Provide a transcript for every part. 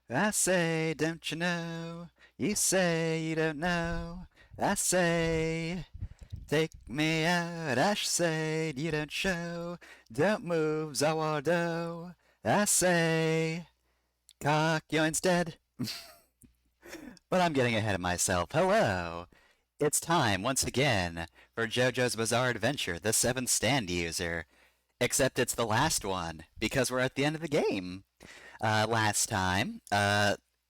I say, don't you know? You say you don't know. I say, take me out. I say, you don't show. Don't move, Zawardo. I say, cock you instead. But I'm getting ahead of myself. Hello! It's time, once again, for Jojo's Bizarre Adventure, the 7th Stand User. Except it's the last one, because we're at the end of the game. Last time,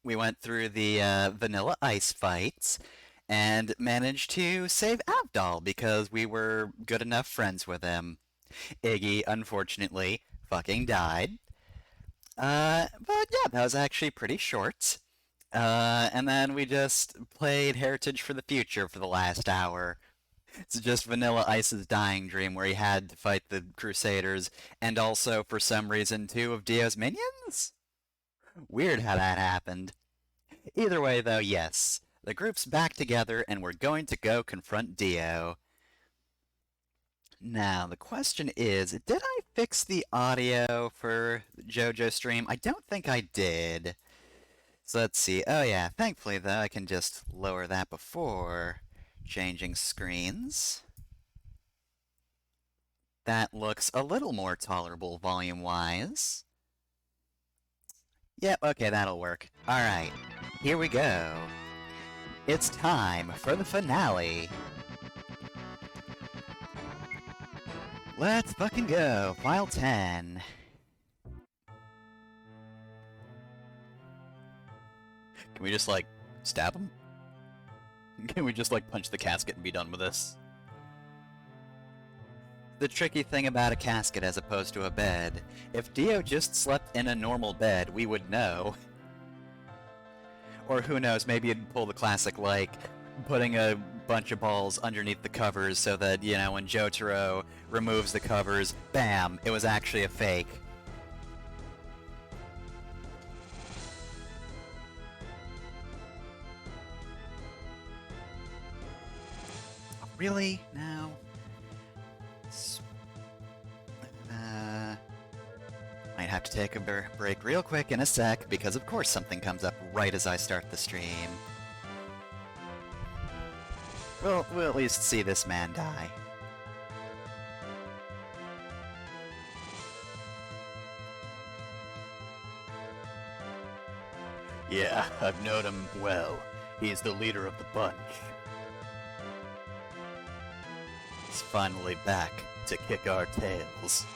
we went through the vanilla ice fights and managed to save Avdol because we were good enough friends with him. Iggy, unfortunately, fucking died. But yeah, that was actually pretty short. And then we just played Heritage for the Future for the last hour. It's just Vanilla Ice's dying dream where he had to fight the Crusaders and also, for some reason, two of Dio's minions? Weird how that happened. Either way, though, yes. The group's back together and we're going to go confront Dio. Now, the question is, did I fix the audio for JoJo stream? I don't think I did. So let's see. Oh yeah, thankfully though, I can just lower that before changing screens. That looks a little more tolerable volume-wise. Yep, okay, that'll work. Alright, here we go. It's time for the finale. Let's fucking go. File 10. Can we just, like, stab him? Can we just, like, punch the casket and be done with this? The tricky thing about a casket as opposed to a bed, if Dio just slept in a normal bed, we would know. Or who knows, maybe you'd pull the classic, like, putting a bunch of balls underneath the covers so that, you know, when Jotaro removes the covers, bam, it was actually a fake. Really? No? Might have to take a break real quick in a sec, because of course something comes up right as I start the stream. We'll at least see this man die. Yeah, I've known him well. He's the leader of the bunch. He's finally back to kick our tails.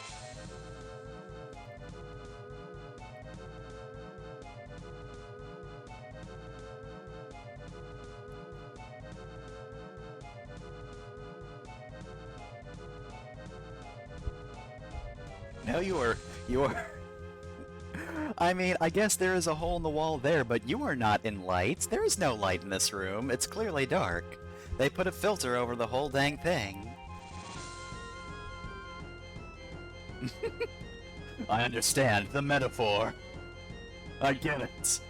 No, you are. I mean, I guess there is a hole in the wall there, but you are not in light. There is no light in this room. It's clearly dark. They put a filter over the whole dang thing. I understand the metaphor. I get it.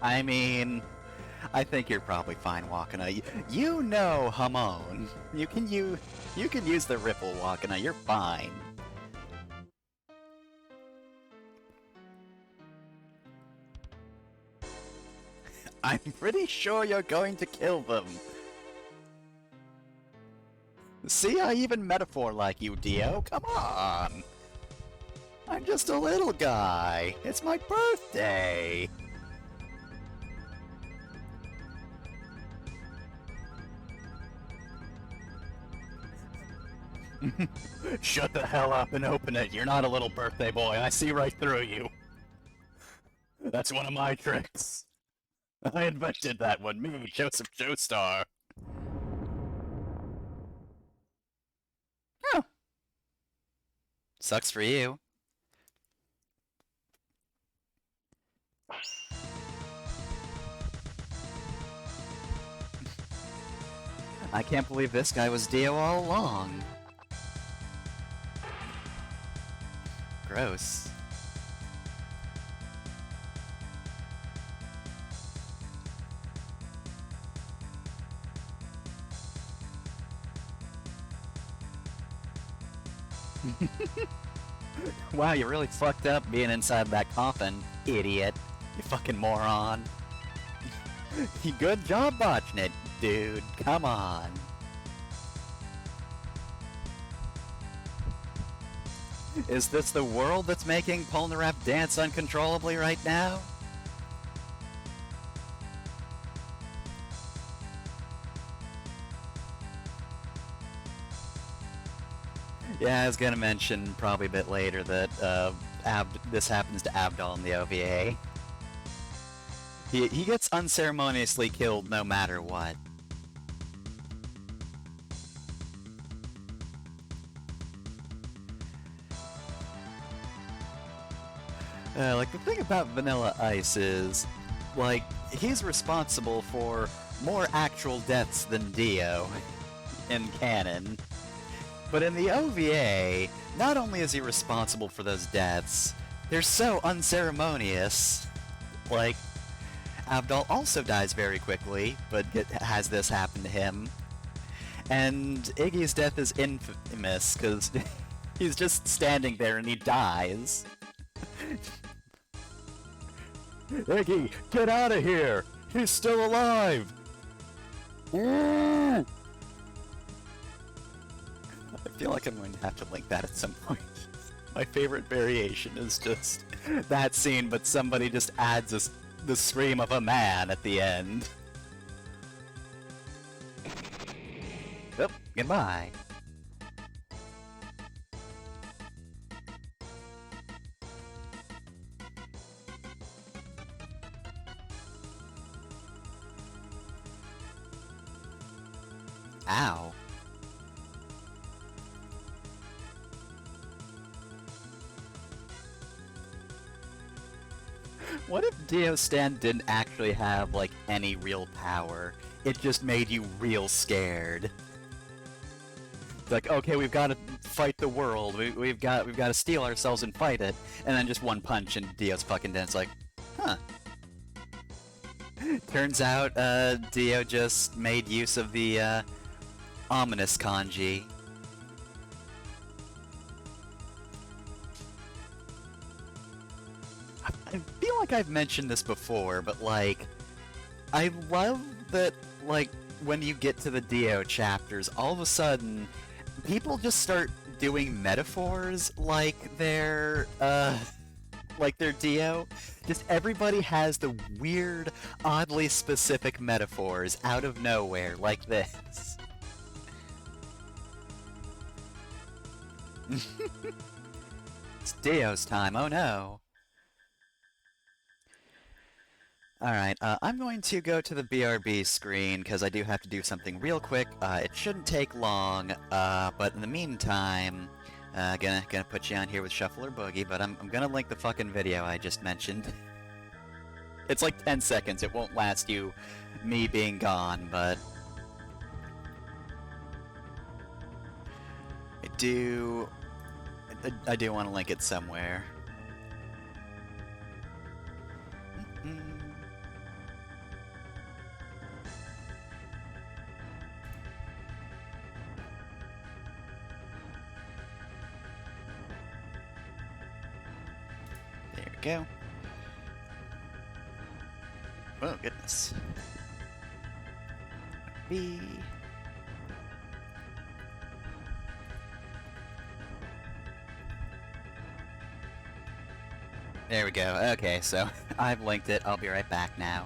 I mean, I think you're probably fine, Wakana. You know Hamon. You can use the ripple, Wakana. You're fine. I'm pretty sure you're going to kill them. See, I even metaphor like you, Dio. Come on. I'm just a little guy. It's my birthday. Shut the hell up and open it. You're not a little birthday boy. I see right through you. That's one of my tricks. I invented that one. Me, Joseph Joestar. Oh. Sucks for you. I can't believe this guy was Dio all along. Gross. Wow, you really fucked up being inside that coffin, idiot. You fucking moron. Good job botching it, dude. Come on. Is this the world that's making Polnareff dance uncontrollably right now? Yeah, I was gonna mention probably a bit later that this happens to Abdal in the OVA. He gets unceremoniously killed no matter what. Like, the thing about Vanilla Ice is, like, he's responsible for more actual deaths than Dio in canon. But in the OVA, not only is he responsible for those deaths, they're so unceremonious. Like, Abdal also dies very quickly, but has this happen to him. And Iggy's death is infamous, because he's just standing there and he dies. Iggy, get out of here! He's still alive! I feel like I'm going to have to link that at some point. My favorite variation is just that scene, but somebody just adds the scream of a man at the end. Oh, goodbye. Ow. What if Dio Stan didn't actually have, like, any real power? It just made you real scared. Like, okay, we've got to fight the world. We've got to steel ourselves and fight it, and then just one punch and Dio's fucking dead. It's like, huh. Turns out, Dio just made use of the, ominous kanji. I feel like I've mentioned this before, but, like, I love that, like, when you get to the Dio chapters, all of a sudden, people just start doing metaphors like they're Dio. Just everybody has the weird, oddly specific metaphors out of nowhere, like this. It's Dio's time, oh no. Alright, I'm going to go to the BRB screen, because I do have to do something real quick. It shouldn't take long, but in the meantime, gonna put you on here with Shuffle or Boogie, but I'm gonna link the fucking video I just mentioned. It's like 10 seconds, it won't last you me being gone, but... I do want to link it somewhere. There we go. Oh, goodness. B. There we go. Okay, so I've linked it. I'll be right back now.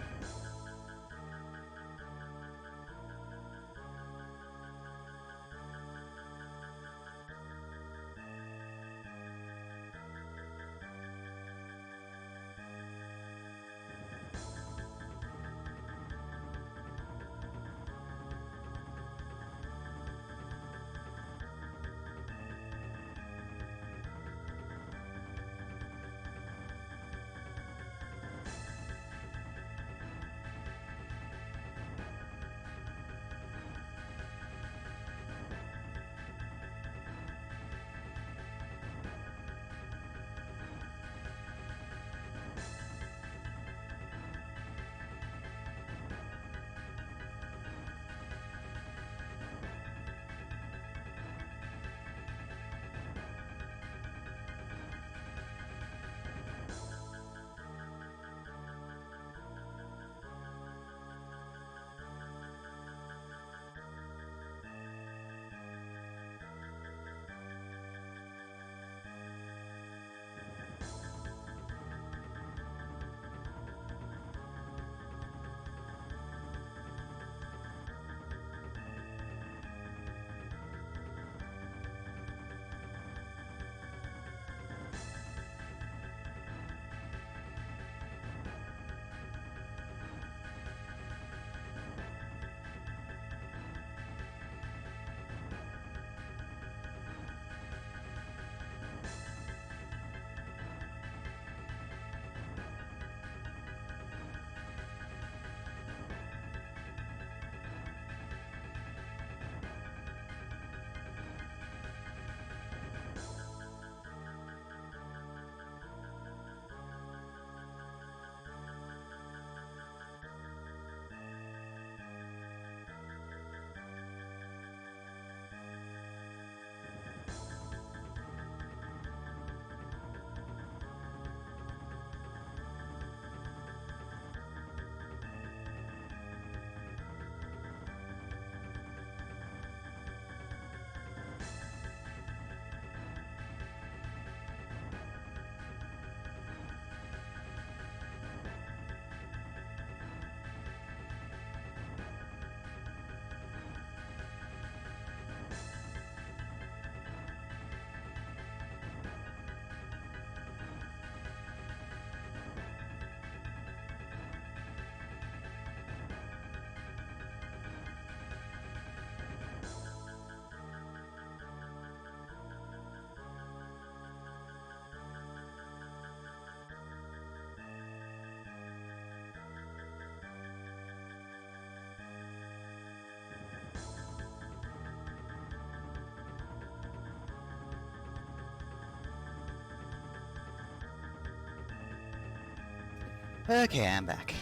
Okay, I'm back.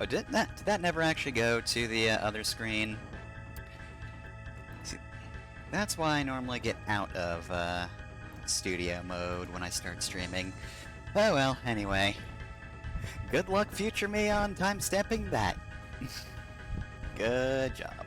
Oh, did that never actually go to the other screen? See, that's why I normally get out of studio mode when I start streaming. Oh well, anyway. Good luck, future me, on timestamping that. Good job.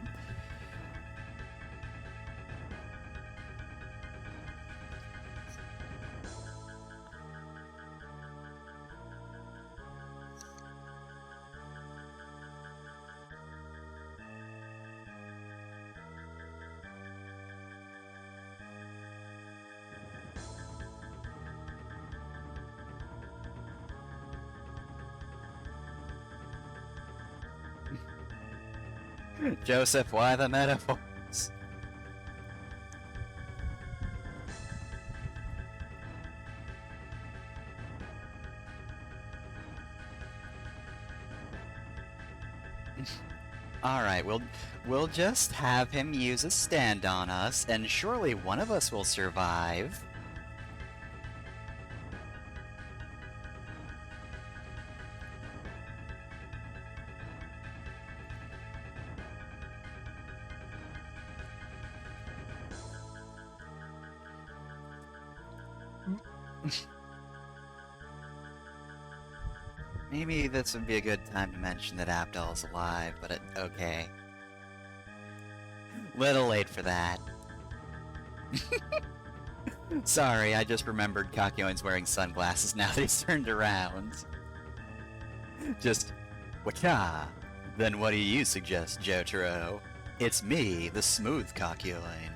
Joseph, why the metaphors? Alright, we'll just have him use a stand on us, and surely one of us will survive. Maybe this would be a good time to mention that Abdal's alive, but okay. Little late for that. Sorry, I just remembered Kakyoin's wearing sunglasses now that he's turned around. Just, wacha! Then what do you suggest, Jotaro? It's me, the smooth Kakyoin.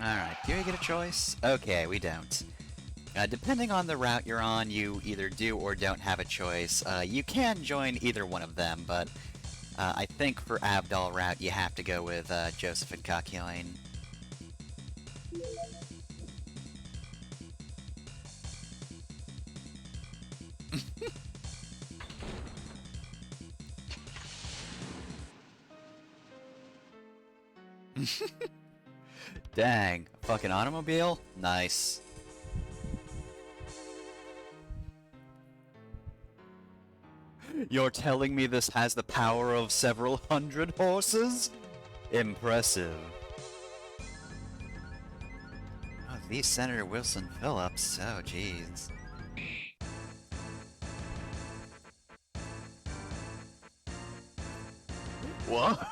Alright, do we get a choice? Okay, we don't. Depending on the route you're on, you either do or don't have a choice. You can join either one of them, but I think for Abdal route you have to go with Joseph and Kakyoin. Dang, a fucking automobile? Nice. You're telling me this has the power of several hundred horses? Impressive. Oh, these Senator Wilson Phillips. Oh, jeez. What?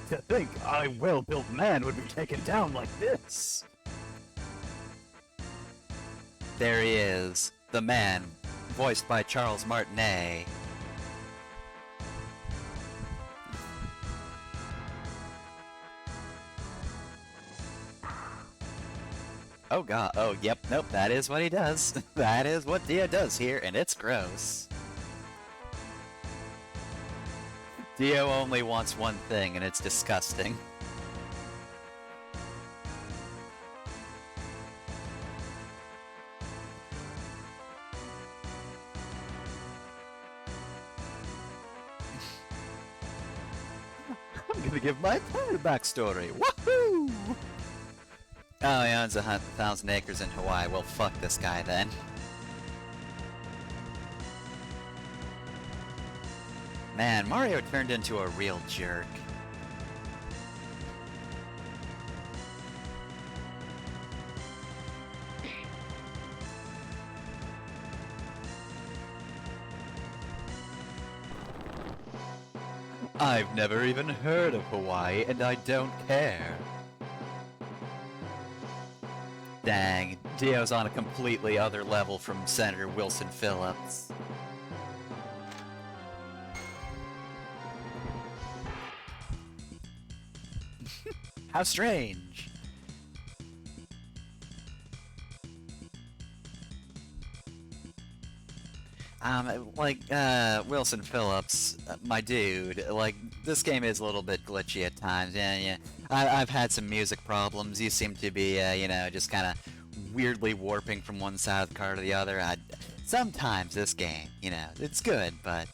To think a well-built man would be taken down like this. There he is, the man, voiced by Charles Martinet. Oh god, oh yep, nope, that is what he does. That is what Dio does here, and it's gross. Dio only wants one thing, and it's disgusting. I'm gonna give my entire backstory. Woohoo! Oh, he owns 1,000 acres in Hawaii. Well, fuck this guy then. Man, Mario turned into a real jerk. I've never even heard of Hawaii, and I don't care. Dang, Dio's on a completely other level from Senator Wilson Phillips. How strange! Wilson Phillips, my dude, like, this game is a little bit glitchy at times, yeah, yeah. I've had some music problems, you seem to be, just kinda weirdly warping from one side of the car to the other. Sometimes this game, it's good, but...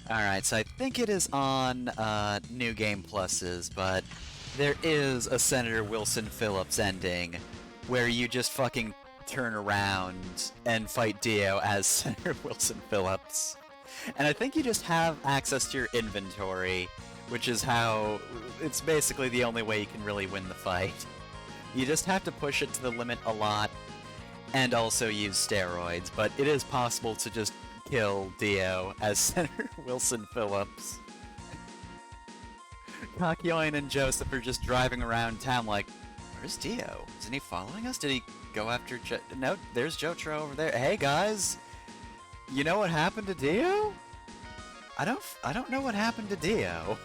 Alright, so I think it is on, New Game Pluses, but there is a Senator Wilson Phillips ending where you just fucking turn around and fight Dio as Senator Wilson Phillips. And I think you just have access to your inventory, which is how... it's basically the only way you can really win the fight. You just have to push it to the limit a lot, and also use steroids, but it is possible to just kill Dio as Senator Wilson Phillips. Kakyoin and Joseph are just driving around town like, where's Dio? Isn't he following us? Did he go after No, there's Jotaro over there. Hey guys! You know what happened to Dio? I don't know what happened to Dio.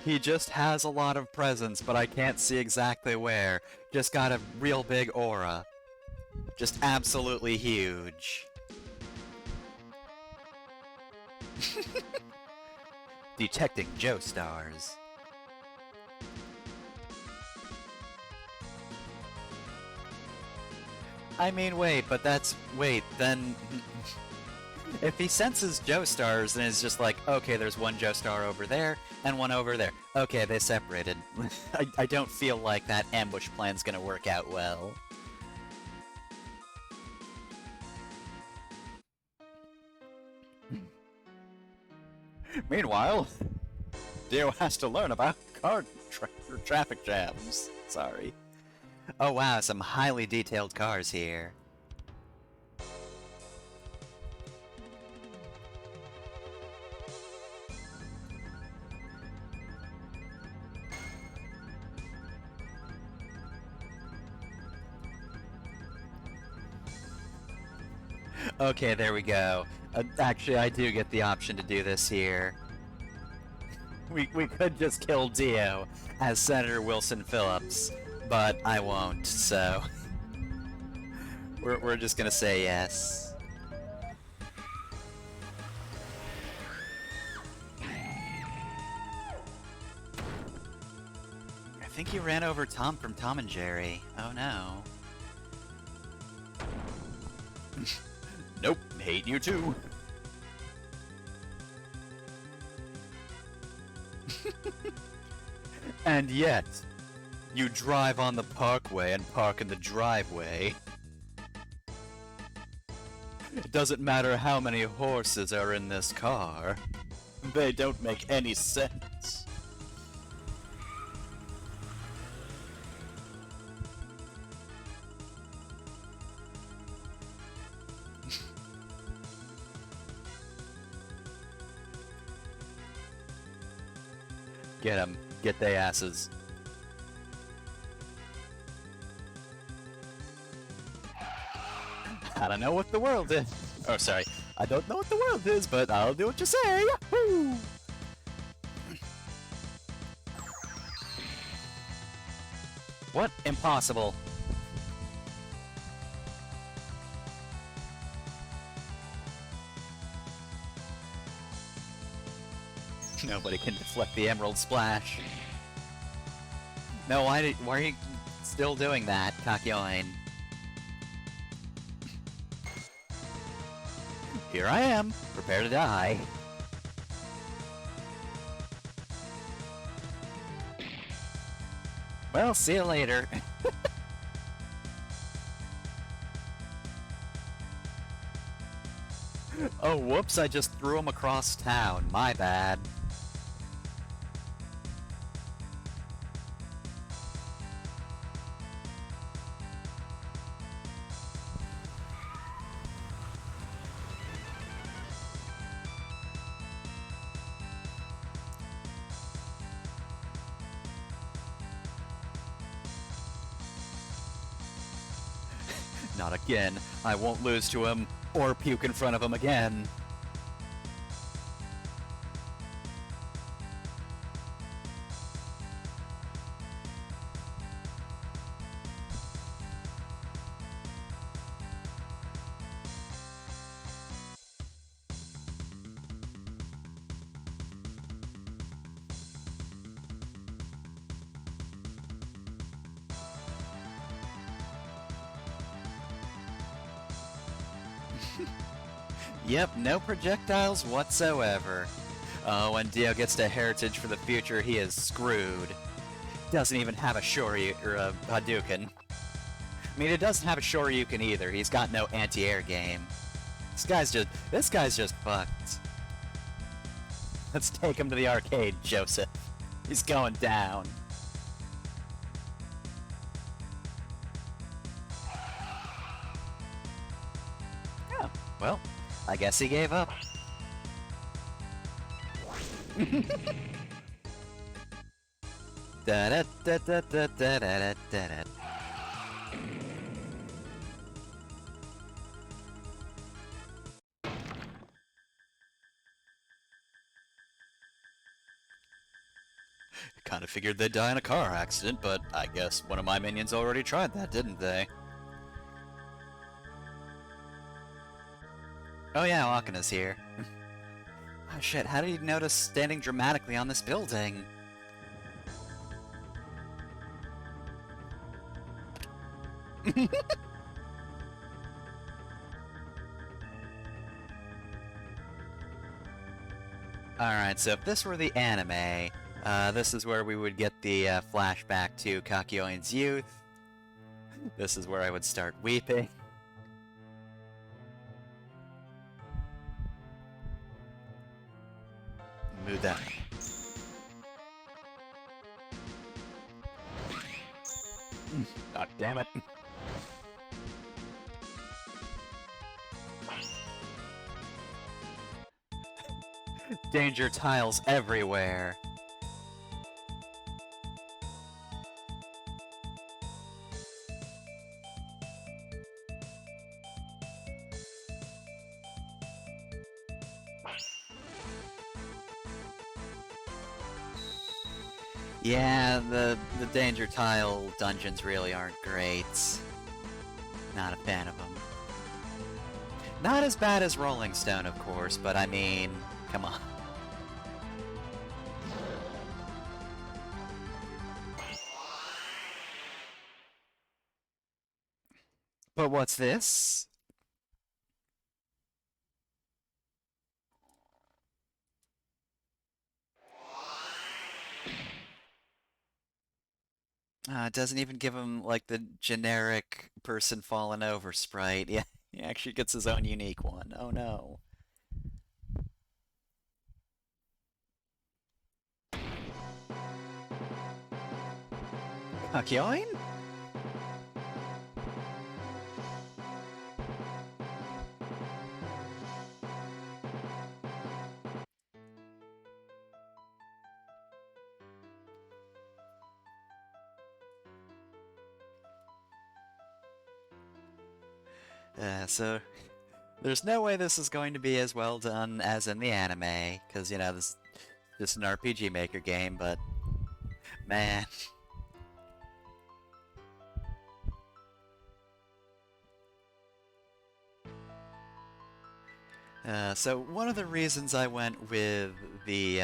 He just has a lot of presence, but I can't see exactly where. Just got a real big aura. Just absolutely huge. Detecting Joestars. I mean, wait, but that's... wait, then... if he senses Joestars, then it's just like, okay, there's one Joestar over there, and one over there. Okay, they separated. I don't feel like that ambush plan's gonna work out well. Meanwhile, Dio has to learn about traffic jams. Sorry. Oh wow, some highly detailed cars here. Okay, there we go. Actually, I do get the option to do this here. We could just kill Dio as Senator Wilson Phillips, but I won't, so... we're just gonna say yes. I think you ran over Tom from Tom and Jerry. Oh no. Nope, hate you too. And yet, you drive on the parkway and park in the driveway. It doesn't matter how many horses are in this car. They don't make any sense. Get them. Get they asses. I don't know what the world is. Oh, sorry. I don't know what the world is, but I'll do what you say. Yahoo! What? Impossible. Nobody can deflect the Emerald Splash. No, why are you still doing that, Kakyoin? Here I am, prepare to die. Well, see you later. Oh, whoops, I just threw him across town. My bad. Not again. I won't lose to him or puke in front of him again. Yep, no projectiles whatsoever. Oh, when Dio gets to Heritage for the future, he is screwed. Doesn't even have a Shoryu or a Hadouken. I mean, it doesn't have a Shoryuken either. He's got no anti-air game. This guy's just fucked. Let's take him to the arcade, Joseph. He's going down. Oh, well, I guess he gave up. Da da da da da da da da da. Kinda figured they'd die in a car accident, but I guess one of my minions already tried that, didn't they? Oh yeah, Akina's here. Oh shit, how did he notice standing dramatically on this building? Alright, so if this were the anime, this is where we would get the flashback to Kakyoin's youth. This is where I would start weeping. Move that. God damn it. Danger tiles everywhere. Yeah, the danger tile dungeons really aren't great. Not a fan of them. Not as bad as Rolling Stone, of course, but I mean, come on. But what's this? It doesn't even give him, like, the generic person falling over sprite. Yeah, he actually gets his own unique one. Oh no. Kakyoin? So there's no way this is going to be as well done as in the anime, because, you know, this is just an RPG Maker game, but man. So one of the reasons I went with the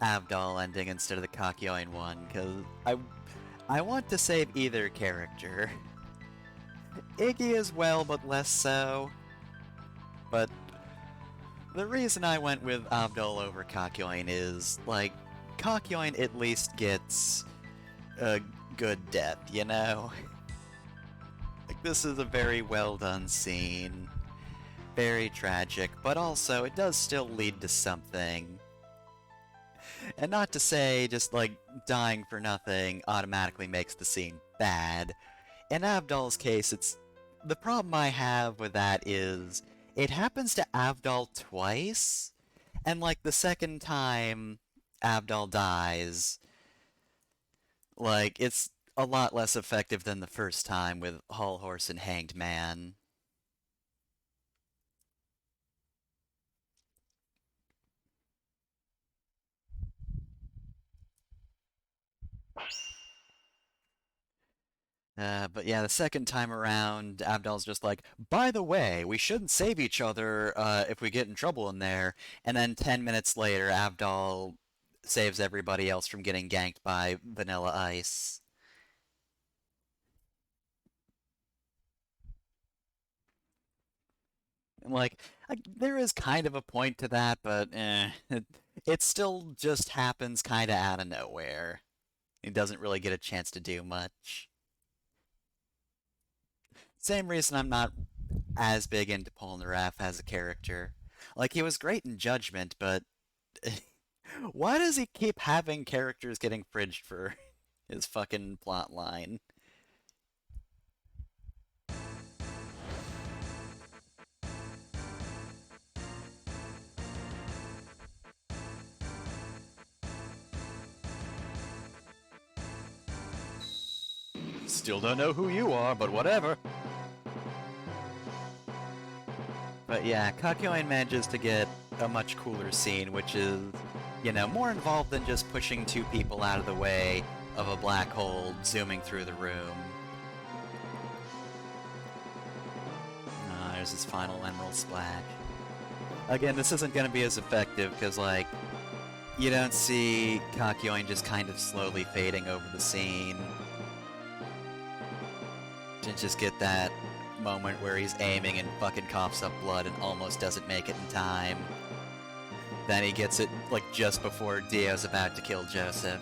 Avdol ending instead of the Kakyoin one, because I want to save either character. Iggy as well, but less so. But the reason I went with Avdol over Kakyoin is, like, Kakyoin at least gets a good death, you know? Like, this is a very well done scene. Very tragic, but also it does still lead to something. And not to say just, like, dying for nothing automatically makes the scene bad. In Avdol's case, the problem I have with that is it happens to Avdol twice, and, like, the second time Avdol dies, like, it's a lot less effective than the first time with Hull Horse and Hanged Man. But yeah, the second time around, Abdal's just like, by the way, we shouldn't save each other if we get in trouble in there. And then 10 minutes later, Abdal saves everybody else from getting ganked by Vanilla Ice. And like, there is kind of a point to that, but it still just happens kind of out of nowhere. He doesn't really get a chance to do much. Same reason I'm not as big into Polnareff as a character. Like, he was great in Judgment, but why does he keep having characters getting fridged for his fucking plot line? Still don't know who you are, but whatever. But yeah, Kakyoin manages to get a much cooler scene, which is, more involved than just pushing two people out of the way of a black hole zooming through the room. There's his final Emerald Splash. Again, this isn't going to be as effective because, like, you don't see Kakyoin just kind of slowly fading over the scene. To just get that moment where he's aiming and fucking coughs up blood and almost doesn't make it in time. Then he gets it, like, just before Dio's about to kill Joseph.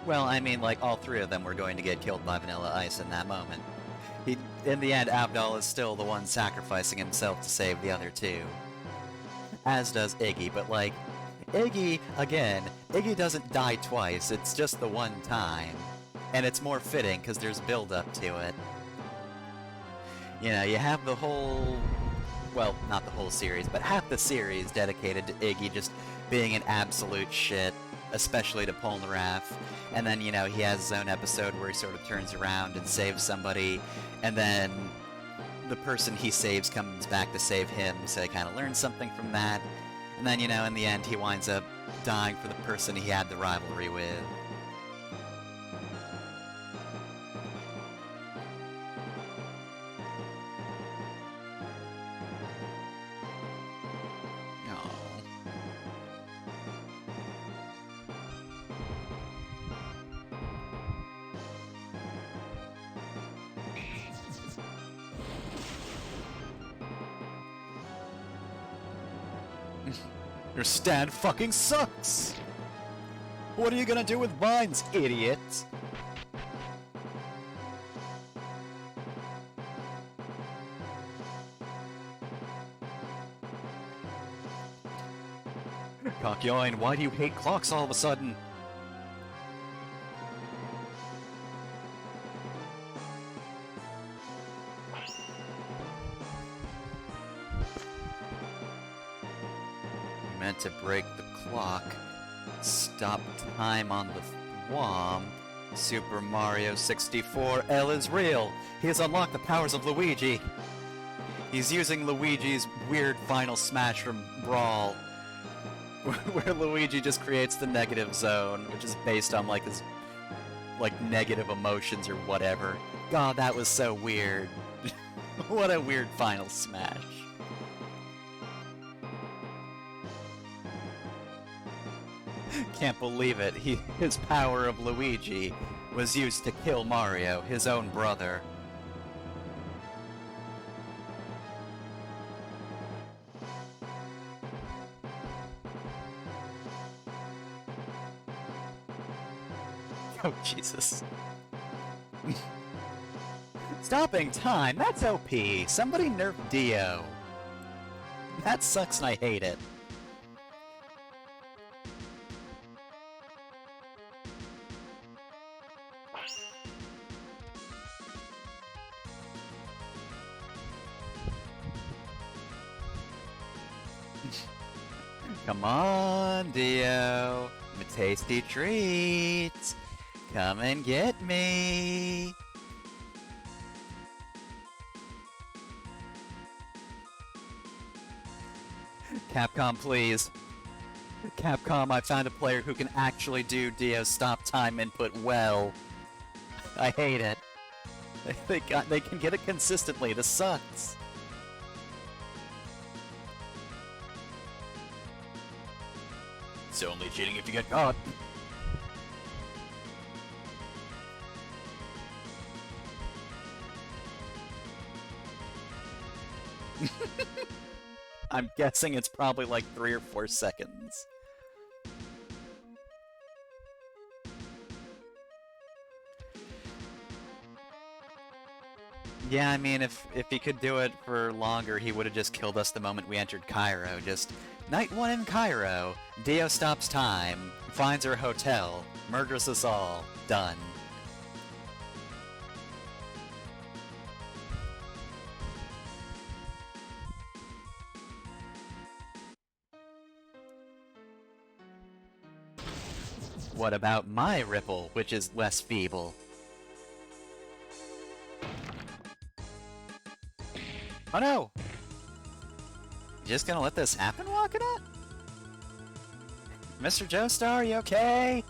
Well, I mean, like, all three of them were going to get killed by Vanilla Ice in that moment. In the end, Abdal is still the one sacrificing himself to save the other two. As does Iggy, but, like, Iggy doesn't die twice, it's just the one time. And it's more fitting, because there's build-up to it. You have the whole... Well, not the whole series, but half the series dedicated to Iggy just being an absolute shit, especially to Polnareff. And then, he has his own episode where he sort of turns around and saves somebody, and then the person he saves comes back to save him, so he kind of learns something from that. And then, in the end, he winds up dying for the person he had the rivalry with. Your stand fucking sucks! What are you gonna do with vines, idiot? Kakyoin, why do you hate clocks all of a sudden? Meant to break the clock. Stop time on the Thwomp. Super Mario 64 L is real. He has unlocked the powers of Luigi. He's using Luigi's weird final smash from Brawl, where Luigi just creates the negative zone, which is based on like his negative emotions or whatever. God, that was so weird. What a weird final smash. Can't believe it. His power of Luigi was used to kill Mario, his own brother. Oh, Jesus. Stopping time, that's OP. Somebody nerf Dio. That sucks and I hate it. Come on, Dio. I'm a tasty treat. Come and get me. Capcom, please. Capcom, I found a player who can actually do Dio stop time input well. I hate it. They can get it consistently. This sucks. It's only cheating if you get caught. I'm guessing it's probably like 3 or 4 seconds. Yeah, I mean, if he could do it for longer, he would have just killed us the moment we entered Cairo. Just, Night 1 in Cairo. Dio stops time, finds her hotel, murders us all. Done. What about my ripple, which is less feeble? Oh no! You just gonna let this happen, Wakana? Mr. Joestar, you okay?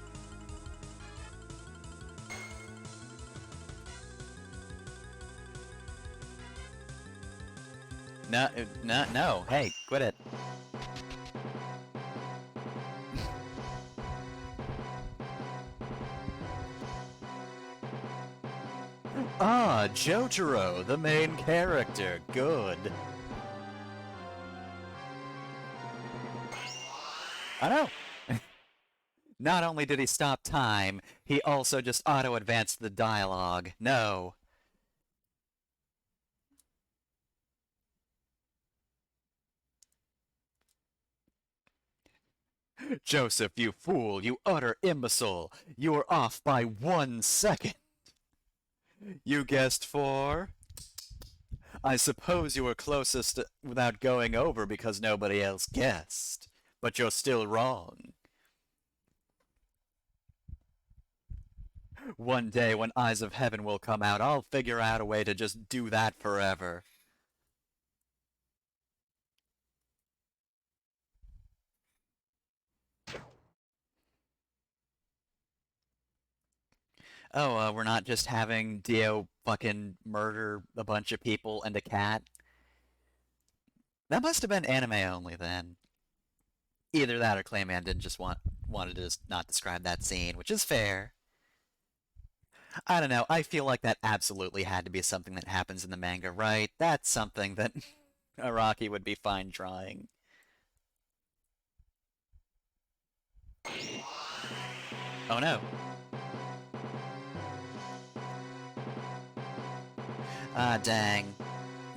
No, hey, quit it. Ah, Jotaro, the main character. Good. I know. Not only did he stop time, he also just auto-advanced the dialogue. No. Joseph, you fool, you utter imbecile. You were off by 1 second. You guessed 4? I suppose you were closest without going over because nobody else guessed. But you're still wrong. One day when Eyes of Heaven will come out, I'll figure out a way to just do that forever. Oh, we're not just having Dio fucking murder a bunch of people and a cat? That must have been anime only then. Either that or Clayman didn't just wanted to just not describe that scene, which is fair. I don't know, I feel like that absolutely had to be something that happens in the manga, right? That's something that Araki would be fine trying. Oh no. Ah, dang.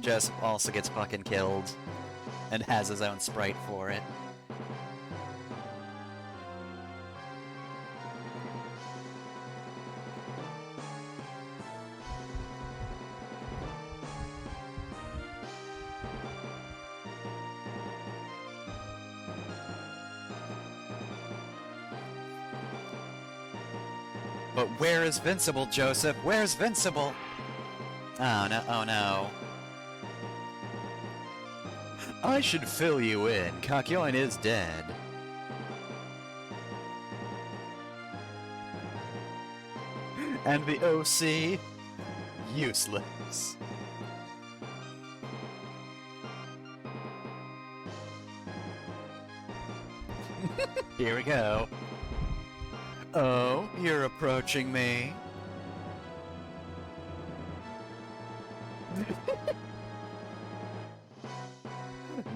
Joseph also gets fucking killed. And has his own sprite for it. But where is Vincible, Joseph? Where's Vincible? Oh no, oh no. I should fill you in. Kakyoin is dead. And the OC? Useless. Here we go. Oh, you're approaching me?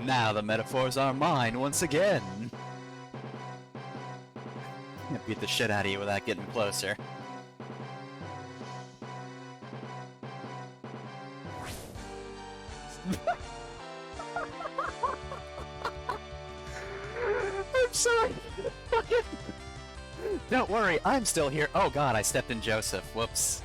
Now the metaphors are mine once again. I beat the shit out of you without getting closer. I'm sorry. Don't worry, I'm still here. Oh god, I stepped in Joseph. Whoops.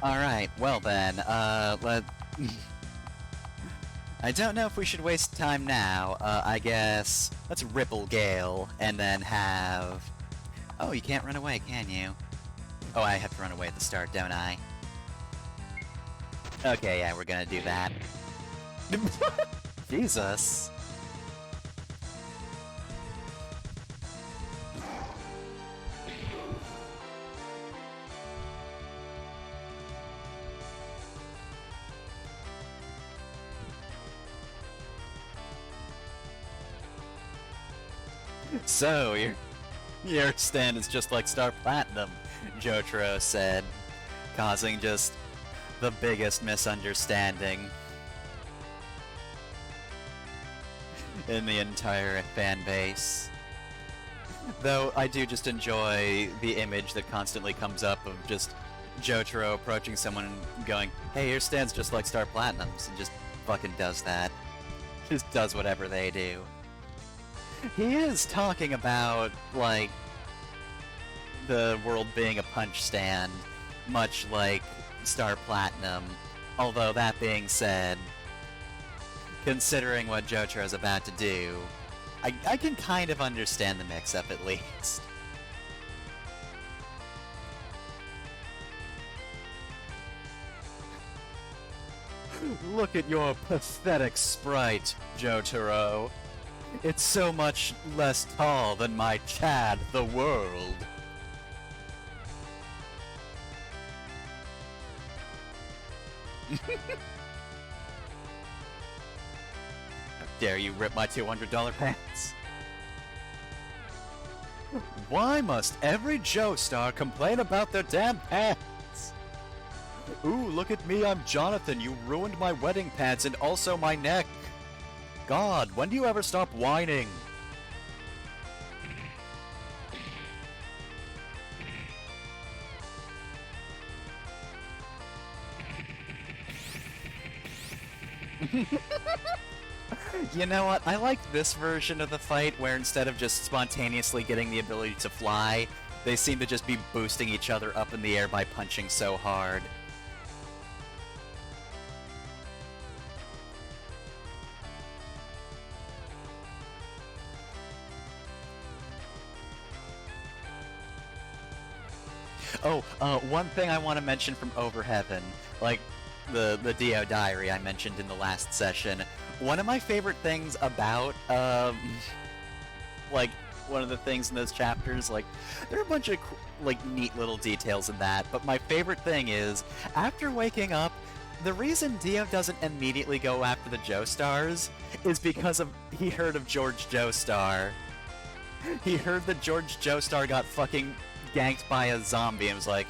Alright, well then, I don't know if we should waste time now. I guess let's Ripple Gale and then have... Oh, you can't run away, can you? Oh, I have to run away at the start, don't I? Okay, yeah, we're gonna do that. Jesus. So, your stand is just like Star Platinum, Jotaro said, causing just the biggest misunderstanding in the entire fan base. Though I do just enjoy the image that constantly comes up of just Jotaro approaching someone and going, hey, your stand's just like Star Platinum's, and just fucking does that. Just does whatever they do. He is talking about, like, the world being a punch stand, much like Star Platinum. Although, that being said, considering what Jotaro's about to do, I can kind of understand the mix-up at least. Look at your pathetic sprite, Jotaro. It's so much less tall than my Chad the World. How dare you rip my $200 pants? Why must every Joestar complain about their damn pants? Ooh, look at me, I'm Jonathan. You ruined my wedding pants and also my neck. God, when do you ever stop whining? You know what? I like this version of the fight where instead of just spontaneously getting the ability to fly, they seem to just be boosting each other up in the air by punching so hard. Oh, one thing I want to mention from Over Heaven, like the Dio Diary I mentioned in the last session. One of my favorite things about, like, one of the things in those chapters, like, there are a bunch of, like, neat little details in that, but my favorite thing is, after waking up, the reason Dio doesn't immediately go after the Joestars is because he heard of George Joestar. He heard that George Joestar got fucking ganked by a zombie and was like,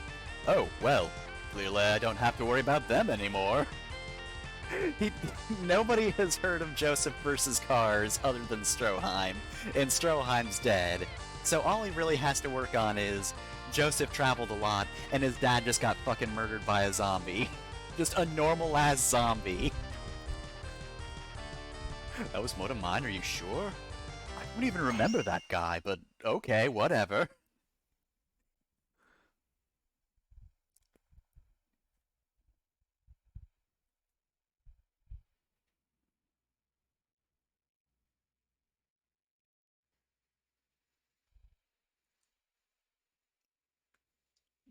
oh, well, clearly I don't have to worry about them anymore. Nobody has heard of Joseph versus Cars other than Stroheim, and Stroheim's dead. So all he really has to work on is Joseph traveled a lot, and his dad just got fucking murdered by a zombie. Just a normal-ass zombie. That was one of mine, are you sure? I don't even remember that guy, but okay, whatever.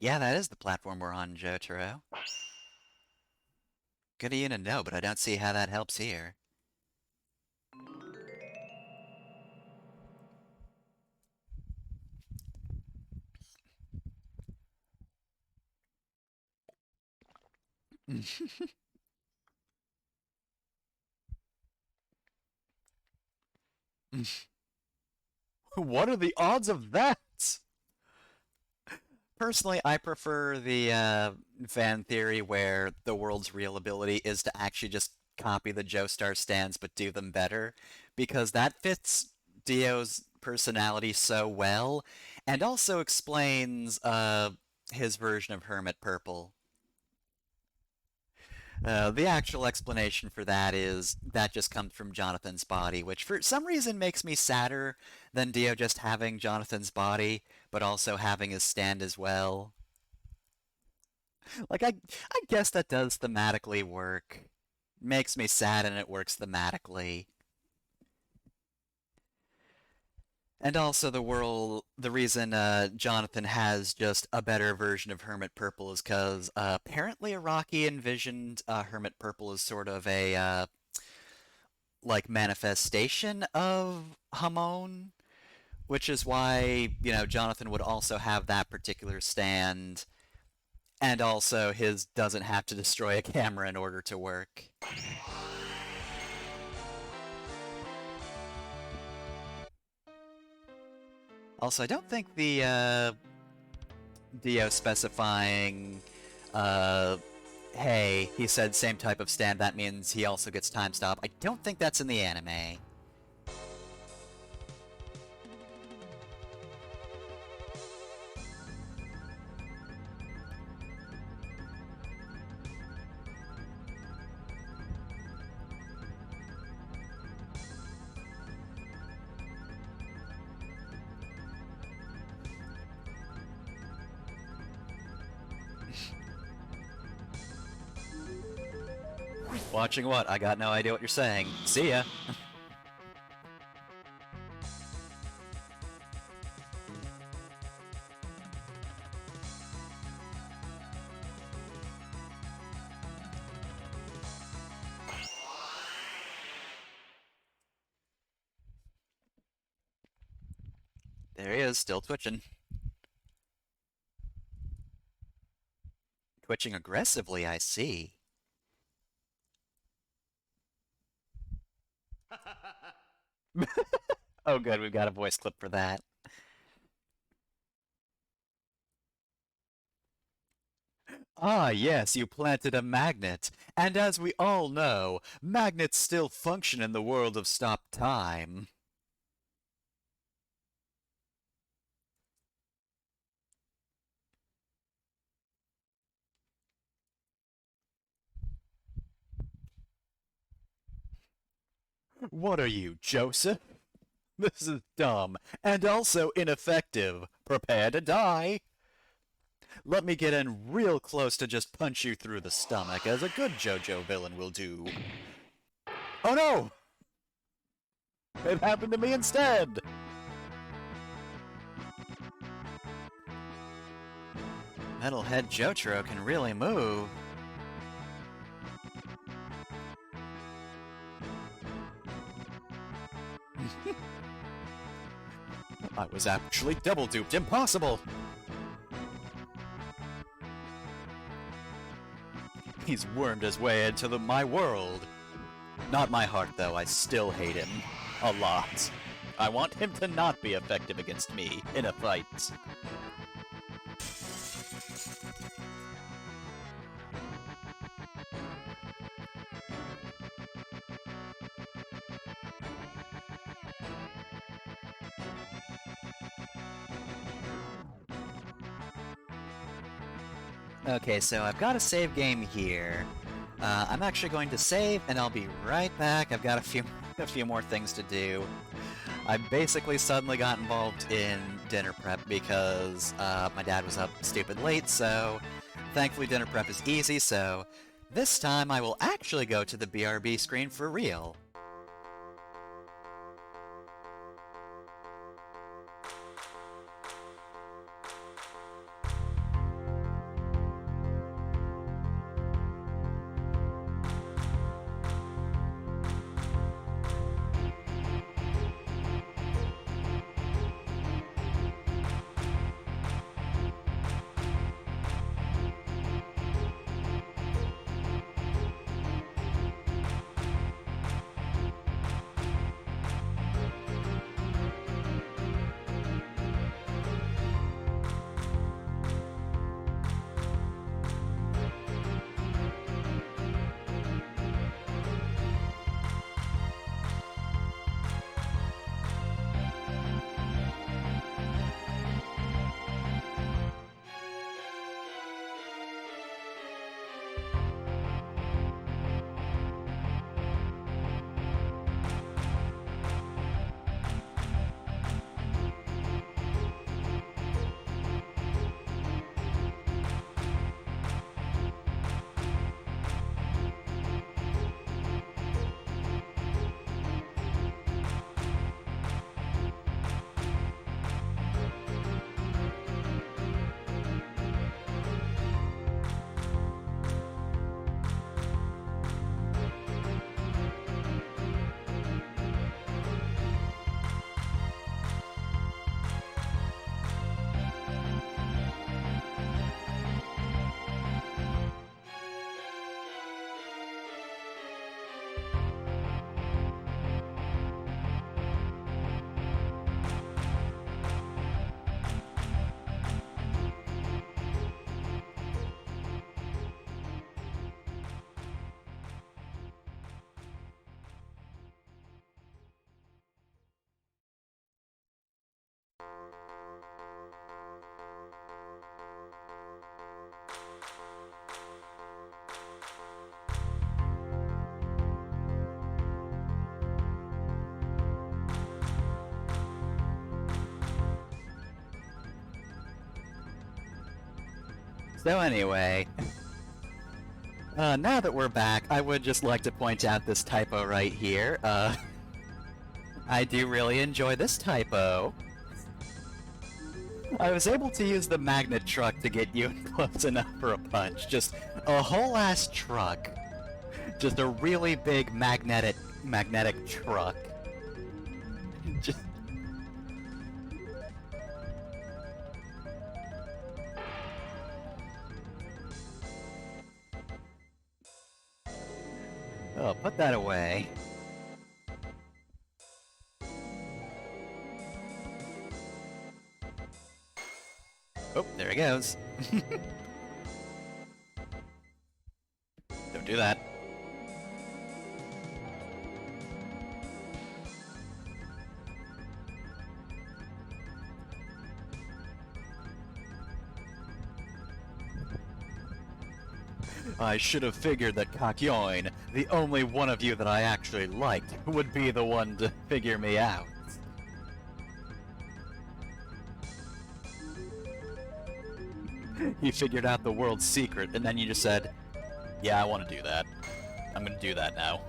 Yeah, that is the platform we're on, Jotaro. Good of you to know, but I don't see how that helps here. What are the odds of that? Personally, I prefer the fan theory where the world's real ability is to actually just copy the Joestar stands but do them better, because that fits Dio's personality so well, and also explains his version of Hermit Purple. The actual explanation for that is that just comes from Jonathan's body, which for some reason makes me sadder than Dio just having Jonathan's body, but also having his stand as well. Like, I guess that does thematically work. Makes me sad and it works thematically. And also the reason Jonathan has just a better version of Hermit Purple is because apparently Iraqi envisioned Hermit Purple as sort of a like manifestation of Hamon, which is why, Jonathan would also have that particular stand, and also his doesn't have to destroy a camera in order to work. Also, I don't think the Dio specifying, uh, hey, he said same type of stand, that means he also gets time stop. I don't think that's in the anime. Watching what? I got no idea what you're saying. See ya. There he is, still twitching. Twitching aggressively, I see. Oh good, we've got a voice clip for that. Ah, yes, you planted a magnet. And as we all know, magnets still function in the world of stop time. What are you, Joseph? This is dumb, and also ineffective. Prepare to die. Let me get in real close to just punch you through the stomach, as a good JoJo villain will do. Oh no! It happened to me instead! Metalhead Jotaro can really move. I was actually double duped. Impossible! He's wormed his way into my world. Not my heart, though. I still hate him. A lot. I want him to not be effective against me in a fight. Okay, so I've got a save game here. I'm actually going to save, and I'll be right back. I've got a few more things to do. I basically suddenly got involved in dinner prep because my dad was up stupid late, so thankfully dinner prep is easy, so this time I will actually go to the BRB screen for real. So anyway, now that we're back, I would just like to point out this typo right here. I do really enjoy this typo. I was able to use the magnet truck to get you close enough for a punch. Just a whole ass truck. Just a really big magnetic truck. Just... Oh, put that away. Oh, there he goes. Don't do that. I should have figured that Kakyoin, the only one of you that I actually liked, would be the one to figure me out. You figured out the world's secret, and then you just said, yeah, I want to do that. I'm gonna do that now.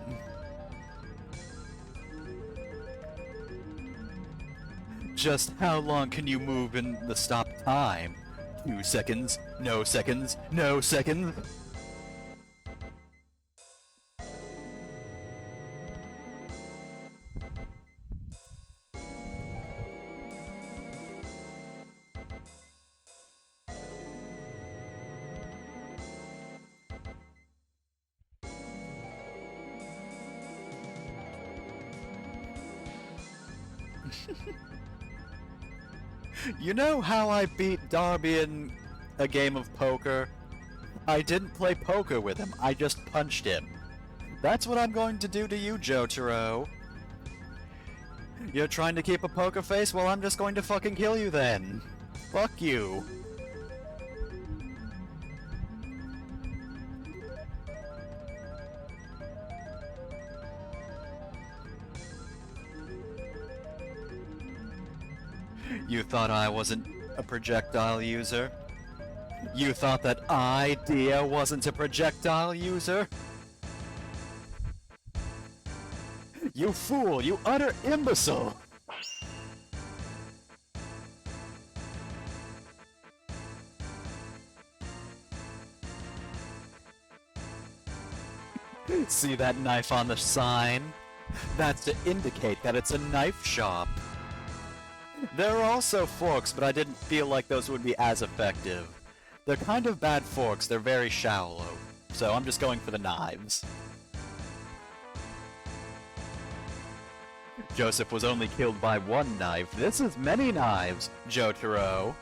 Just how long can you move in the stop time? 2 seconds, no seconds, no seconds. You know how I beat Darby in a game of poker? I didn't play poker with him, I just punched him. That's what I'm going to do to you, Jotaro. You're trying to keep a poker face? Well, I'm just going to fucking kill you then. Fuck you. You thought I wasn't a projectile user? You thought that I, Dia, wasn't a projectile user? You fool! You utter imbecile! See that knife on the sign? That's to indicate that it's a knife shop. There are also forks, but I didn't feel like those would be as effective. They're kind of bad forks, they're very shallow. So I'm just going for the knives. Joseph was only killed by one knife. This is many knives, Jotaro.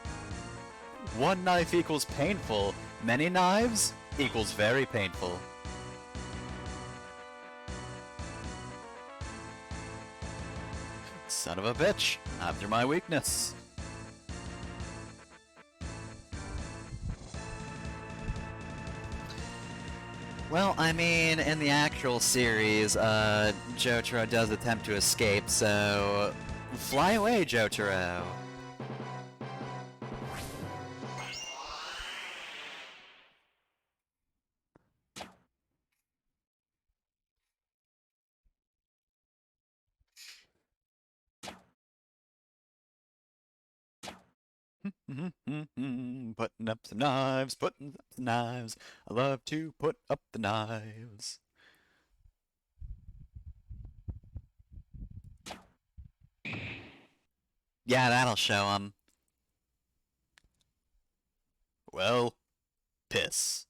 One knife equals painful. Many knives equals very painful. Son of a bitch, after my weakness. Well, I mean, in the actual series, Jotaro does attempt to escape, so... Fly away, Jotaro! Putting up the knives, putting up the knives. I love to put up the knives. Yeah, that'll show 'em. Well, piss.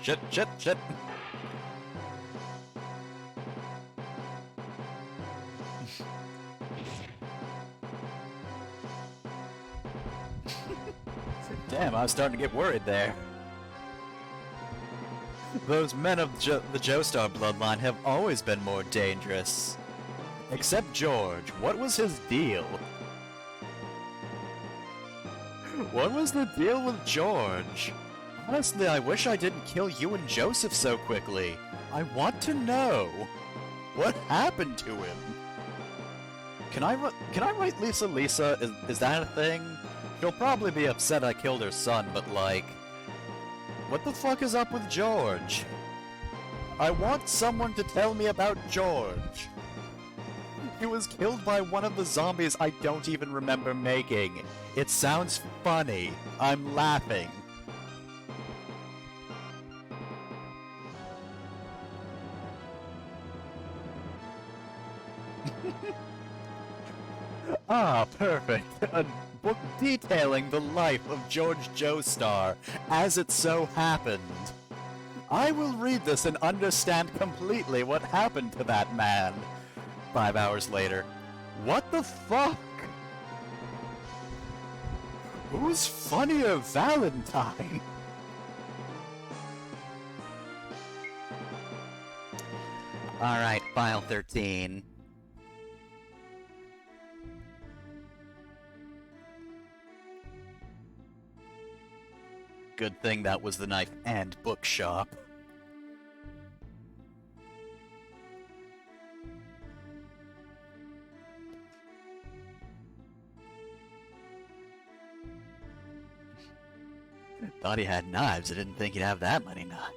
Shit, shit, shit. Damn, I was starting to get worried there. Those men of the Joestar bloodline have always been more dangerous. Except George. What was his deal? What was the deal with George? Honestly, I wish I didn't kill you and Joseph so quickly. I want to know. What happened to him? Can I write Lisa Lisa? Is that a thing? She'll probably be upset I killed her son, but like... What the fuck is up with George? I want someone to tell me about George. He was killed by one of the zombies I don't even remember making. It sounds funny. I'm laughing. Ah, perfect. A book detailing the life of George Joestar, as it so happened. I will read this and understand completely what happened to that man. 5 hours later. What the fuck? Who's funnier, Valentine? Alright, file 13. Good thing that was the knife and bookshop. Thought he had knives, I didn't think he'd have that many knives.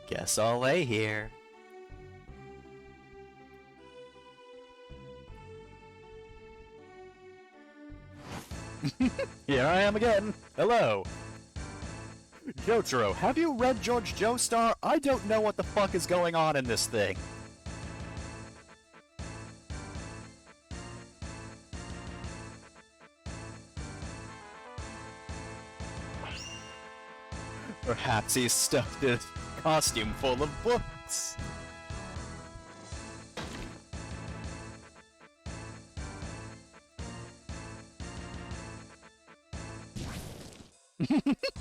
Guess I'll lay here. Here I am again. Hello. Jotaro, have you read George Joestar? I don't know what the fuck is going on in this thing. Perhaps he's stuffed his costume full of books.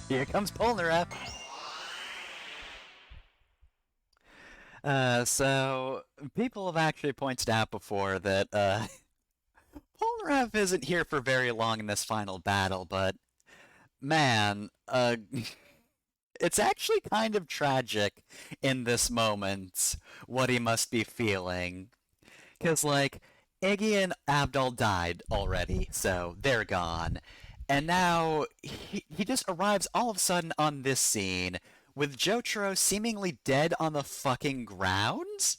Here comes Polnareff. So, people have actually pointed out before that, Polnareff isn't here for very long in this final battle, but, man, it's actually kind of tragic in this moment, what he must be feeling. Because, like, Iggy and Abdul died already, so they're gone. And now, he just arrives all of a sudden on this scene, with Jotaro seemingly dead on the fucking ground?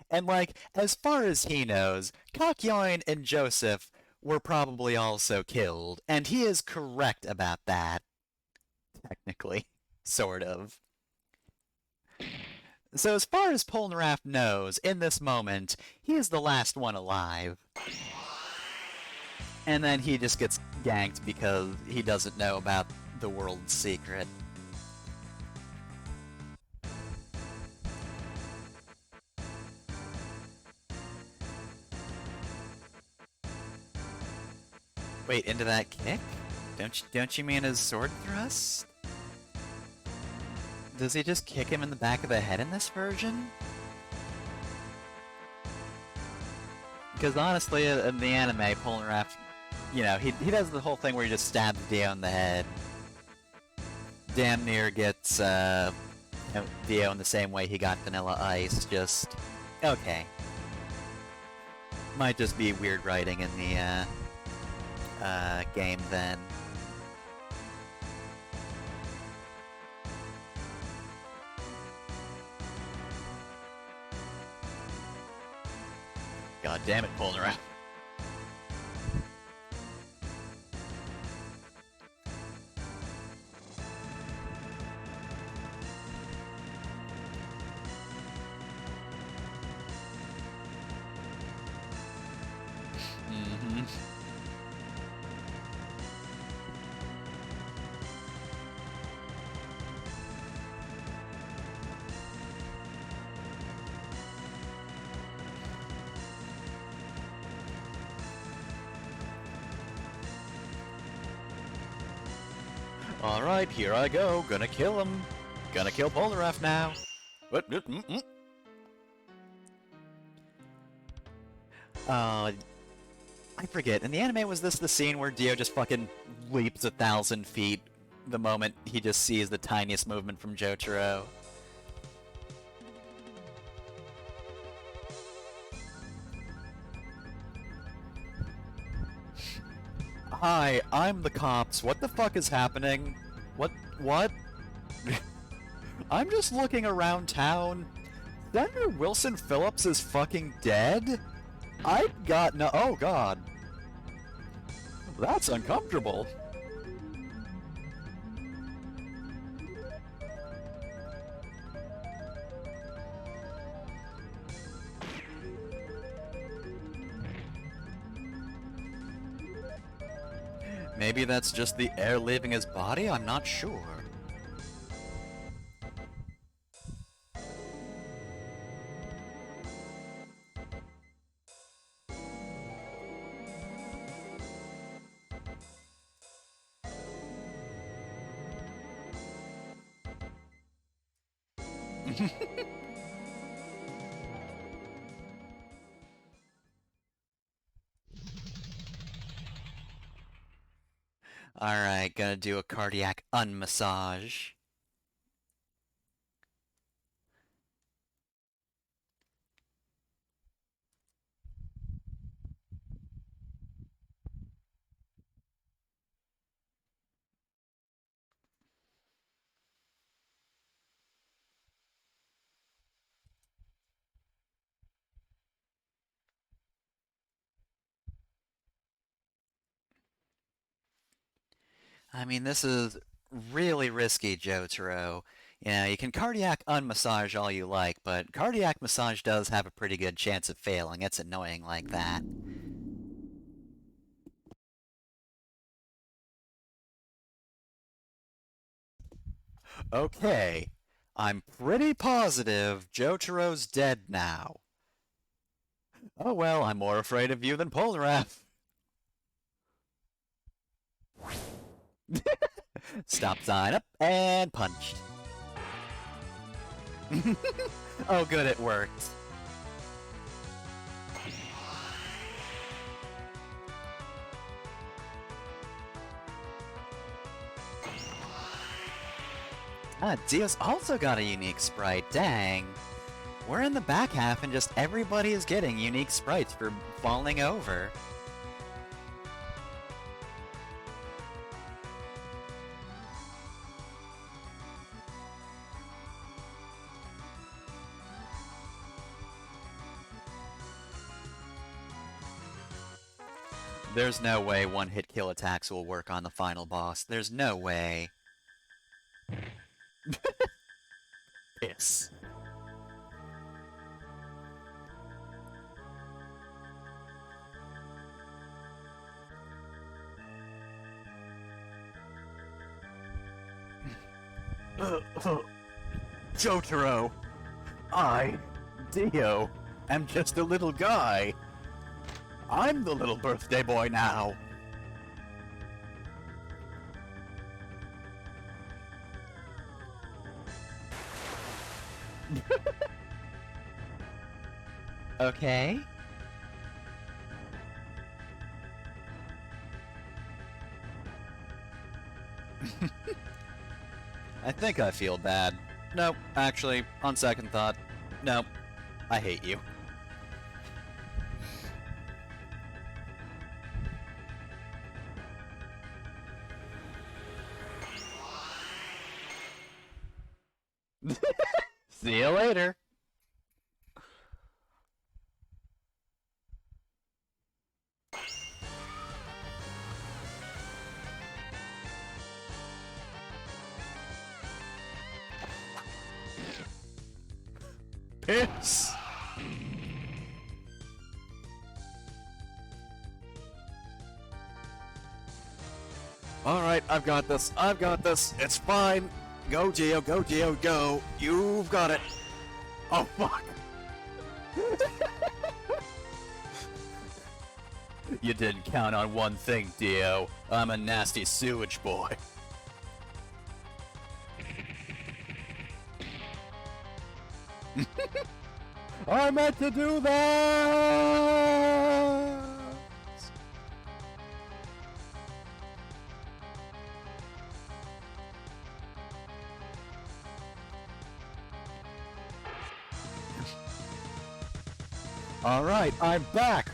And, like, as far as he knows, Kakyoin and Joseph were probably also killed, and he is correct about that. Technically. Sort of. So as far as Polnareff knows, in this moment, he is the last one alive. And then he just gets ganked because he doesn't know about the world's secret. Wait, into that kick? Don't you mean his sword thrust? Does he just kick him in the back of the head in this version? Because honestly, in the anime, Polnareff, you know, he does the whole thing where he just stabs Dio in the head. Damn near gets Dio in the same way he got Vanilla Ice, just... okay. Might just be weird writing in the game then. God damn it, Polnareff. Alright, here I go. Gonna kill him. Gonna kill Polnareff now. What? I forget. In the anime, was this the scene where Dio just fucking leaps 1,000 feet the moment he just sees the tiniest movement from Jotaro? Hi, I'm the cops. What the fuck is happening? What? I'm just looking around town. Senator Wilson Phillips is fucking dead? I got no- oh god. That's uncomfortable. Maybe that's just the air leaving his body? I'm not sure. Alright, gonna do a cardiac unmassage. I mean, this is really risky, Jotaro. You can cardiac unmassage all you like, but cardiac massage does have a pretty good chance of failing. It's annoying like that. Okay, I'm pretty positive Jotaro's dead now. Oh well, I'm more afraid of you than Polnareff. Stop sign up and punched. Oh good, it worked. Ah, Dio's also got a unique sprite, dang. We're in the back half and just everybody is getting unique sprites for falling over. There's no way one-hit kill attacks will work on the final boss. There's no way. Piss. Jotaro, I, Dio, am just a little guy. I'm the little birthday boy now. Okay. I think I feel bad. Nope, actually, on second thought, nope, I hate you. See you later. Piss. Alright, I've got this. I've got this. It's fine. Go, Geo. Go, Geo. Go. You've got it. Oh, fuck. You didn't count on one thing, Dio. I'm a nasty sewage boy. I meant to do that! Alright, I'm back!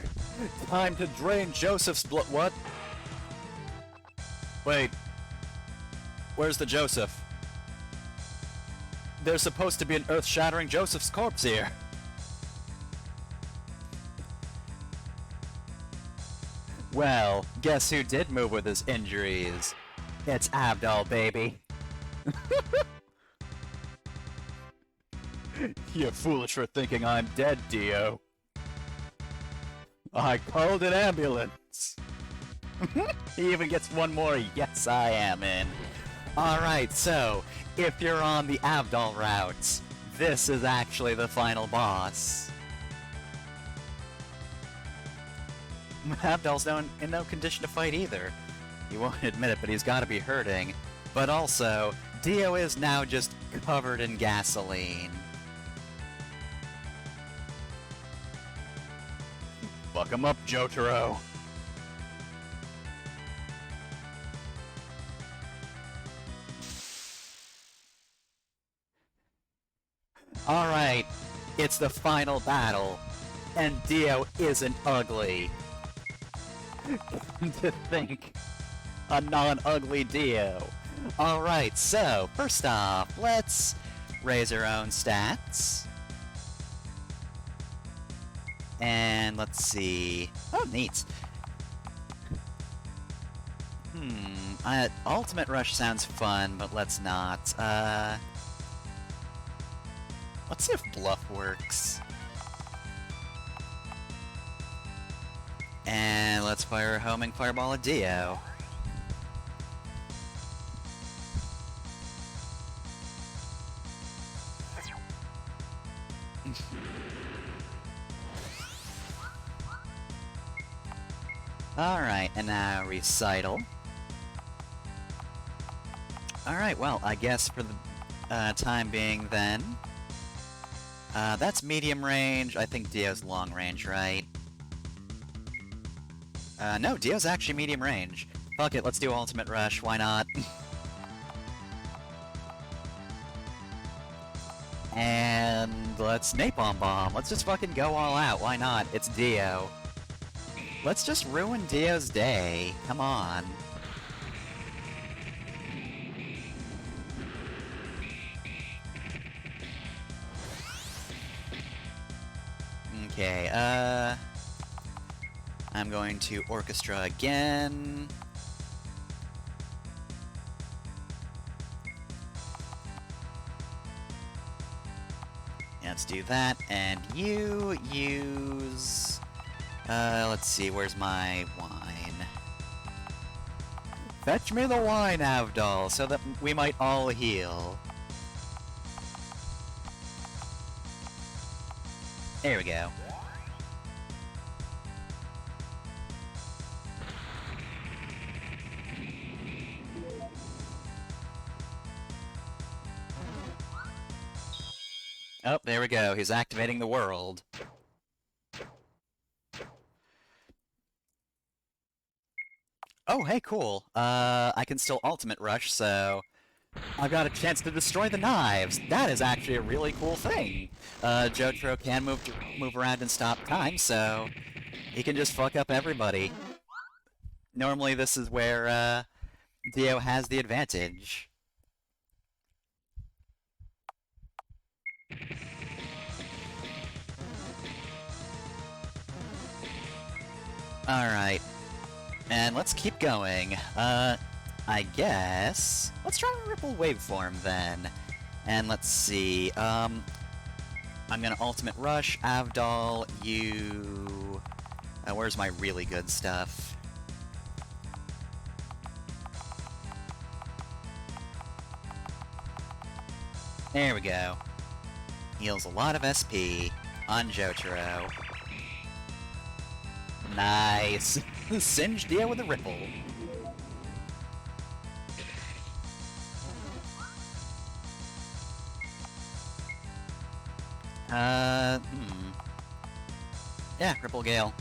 Time to drain Joseph's blood. What? Wait. Where's the Joseph? There's supposed to be an earth-shattering Joseph's corpse here. Well, guess who did move with his injuries? It's Abdul, baby. You're foolish for thinking I'm dead, Dio. I called an ambulance. He even gets one more yes I am in. Alright, so, if you're on the Abdul route, this is actually the final boss. Abdul's in no condition to fight either. He won't admit it, but he's gotta be hurting. But also, Dio is now just covered in gasoline. Fuck him up, Jotaro. Alright, it's the final battle, and Dio isn't ugly. To think, a non-ugly Dio. Alright, so, first off, let's raise our own stats. And let's see. Oh, neat. Ultimate Rush sounds fun, but let's not. Let's see if Bluff works. And let's fire a homing fireball at Dio. Alright, and now Recital. Alright, well, I guess for the time being then, that's medium range. I think Dio's long range, right? No, Dio's actually medium range. Fuck it, let's do Ultimate Rush, why not? And let's Napalm Bomb. Let's just fucking go all out, why not? It's Dio. Let's just ruin Dio's day. Come on. Okay, I'm going to Orchestra again. Let's do that, and you use... let's see, where's my wine? Fetch me the wine, Avdol, so that we might all heal. There we go. Oh, there we go. He's activating the world. Oh, hey, cool. I can still Ultimate Rush, so... I've got a chance to destroy the knives! That is actually a really cool thing! Jotaro can move around and stop time, so... he can just fuck up everybody. Normally this is where, Dio has the advantage. Alright. And let's keep going. I guess... let's try a Ripple Waveform, then. And let's see, I'm gonna Ultimate Rush, Avdol, you... where's my really good stuff? There we go. Heals a lot of SP on Jotaro. Nice! Singe Dio with a Ripple. Yeah, Ripple Gale.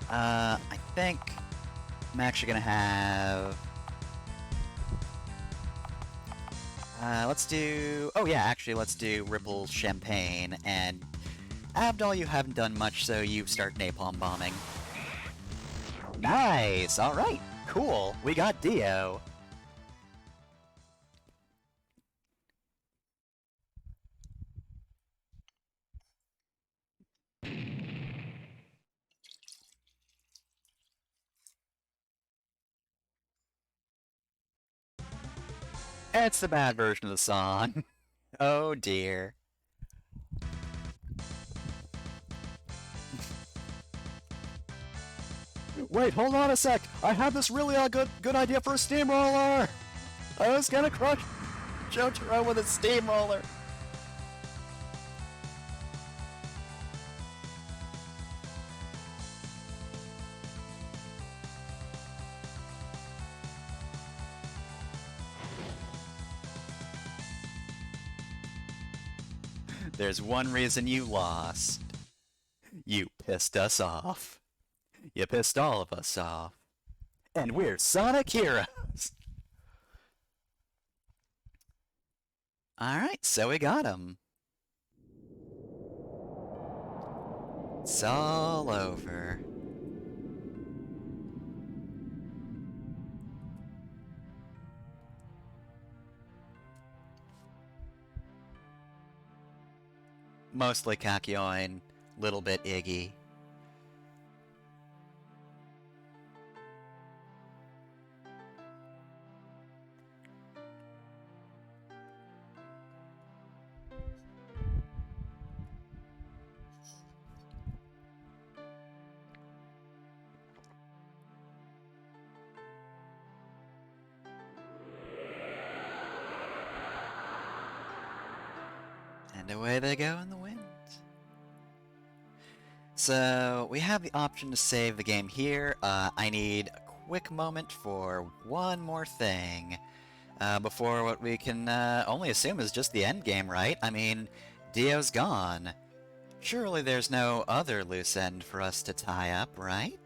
I think I'm actually gonna have... let's do... Oh yeah, actually, let's do Ripple Champagne, and Abdol, you haven't done much, so you start napalm bombing. Nice! Alright, cool, we got Dio. It's the bad version of the song. Oh dear. Wait, hold on a sec! I have this really good idea for a steamroller! I was gonna crush Jojo with a steamroller! There's one reason you lost. You pissed us off. You pissed all of us off. And we're Sonic Heroes! Alright, so we got him. It's all over. Mostly Kakyoin, little bit Iggy. And away they go in the wind. So, we have the option to save the game here. I need a quick moment for one more thing. Before what we can only assume is just the end game, right? I mean, Dio's gone. Surely there's no other loose end for us to tie up, right?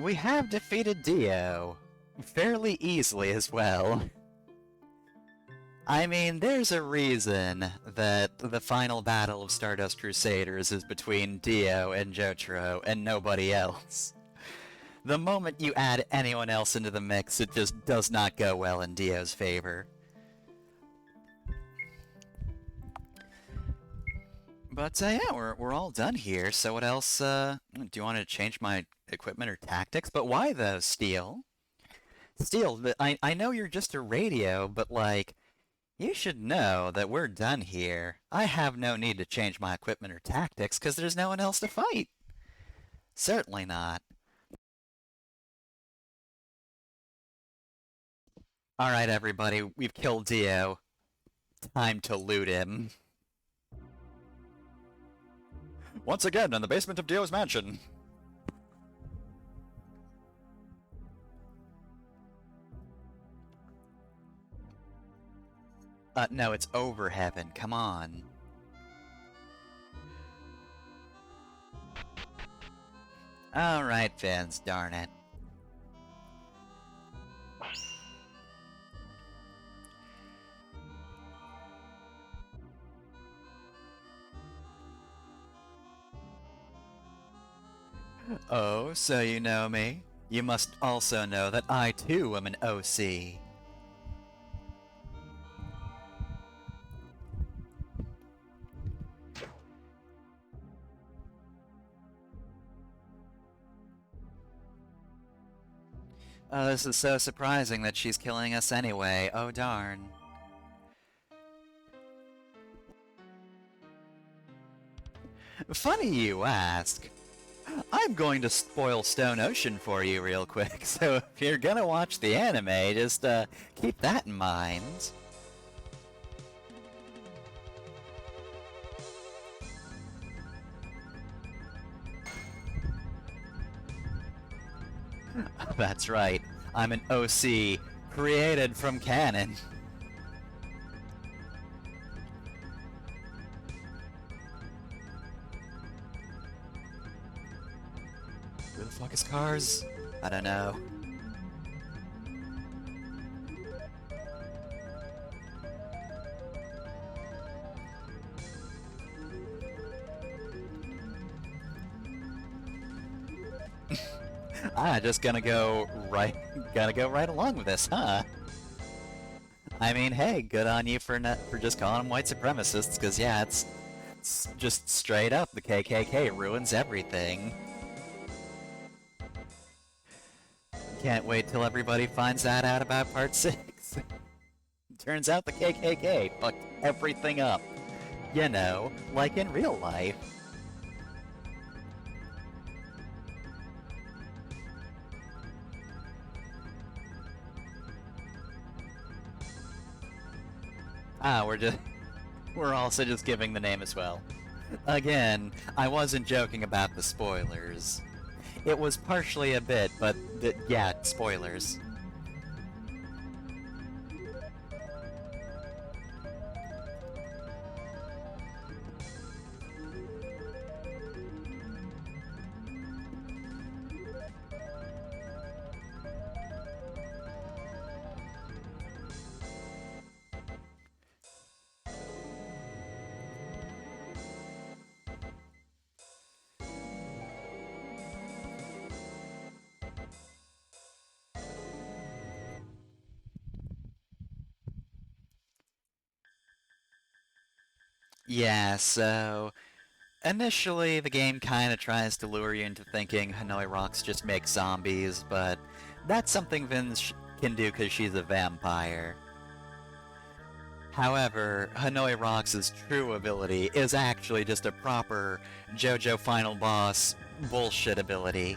We have defeated Dio. Fairly easily as well. I mean, there's a reason that the final battle of Stardust Crusaders is between Dio and Jotaro and nobody else. The moment you add anyone else into the mix, it just does not go well in Dio's favor. But yeah, we're all done here, so what else, do you want to change my equipment or tactics? But why though, Steel? Steel, I know you're just a radio, but like, you should know that we're done here. I have no need to change my equipment or tactics, because there's no one else to fight. Certainly not. Alright, everybody, we've killed Dio. Time to loot him. Once again, in the basement of Dio's mansion. No, it's over heaven. Come on. Alright, Vince, darn it. Oh, so you know me? You must also know that I too am an OC. Oh, this is so surprising that she's killing us anyway. Oh, darn. Funny you ask. I'm going to spoil Stone Ocean for you real quick, so if you're gonna watch the anime, just keep that in mind. That's right, I'm an OC, created from canon. Where the fuck is Cars? I don't know. Just gonna go right along with this, huh? I mean, hey, good on you for just calling them white supremacists, cause yeah, it's just straight up, the KKK ruins everything. Can't wait till everybody finds that out about Part 6. Turns out the KKK fucked everything up. You know, like in real life. We're also just giving the name as well. Again, I wasn't joking about the spoilers. It was partially a bit, but yeah, spoilers. Yeah, so initially the game kinda tries to lure you into thinking Hanoi Rocks just makes zombies, but that's something Vince can do because she's a vampire. However, Hanoi Rocks' true ability is actually just a proper JoJo Final Boss bullshit ability.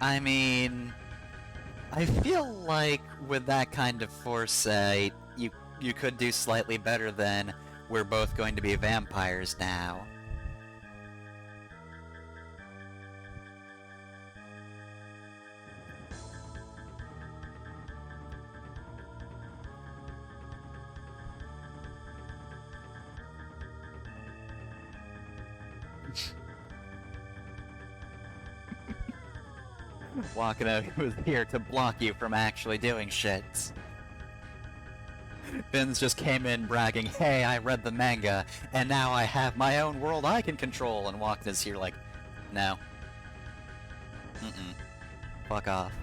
I mean, I feel like with that kind of foresight, you could do slightly better than we're both going to be vampires now. Wakano was here to block you from actually doing shit. Vince just came in bragging, hey, I read the manga, and now I have my own world I can control, and Wakana's here like, no. Mm-mm. Fuck off.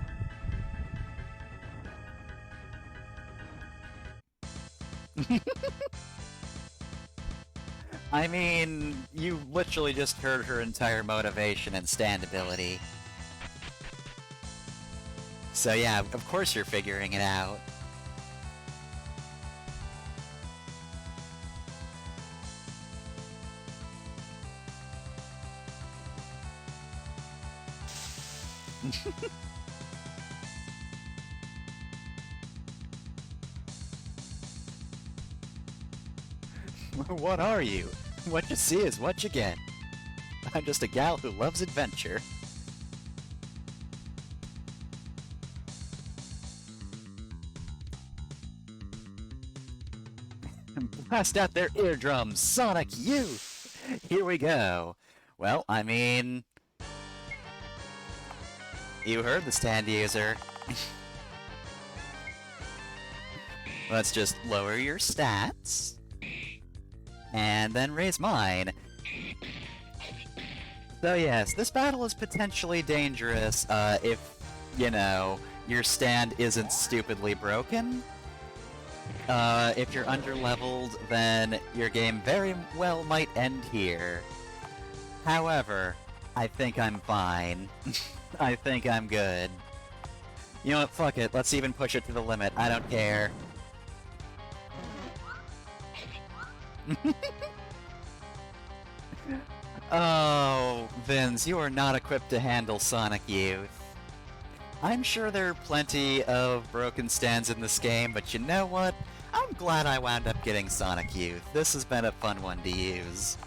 I mean, you literally just heard her entire motivation and stand ability. So yeah, of course you're figuring it out. What are you? What you see is what you get. I'm just a gal who loves adventure. Blast out their eardrums, Sonic Youth! Here we go. Well, I mean... You heard the stand user. Let's just lower your stats. And then raise mine. So yes, this battle is potentially dangerous, if, you know, your stand isn't stupidly broken. If you're underleveled, then your game very well might end here. However, I think I'm fine. I think I'm good. You know what, fuck it, let's even push it to the limit, I don't care. Oh, Vince, you are not equipped to handle Sonic Youth. I'm sure there are plenty of broken stands in this game, but you know what? I'm glad I wound up getting Sonic Youth. This has been a fun one to use.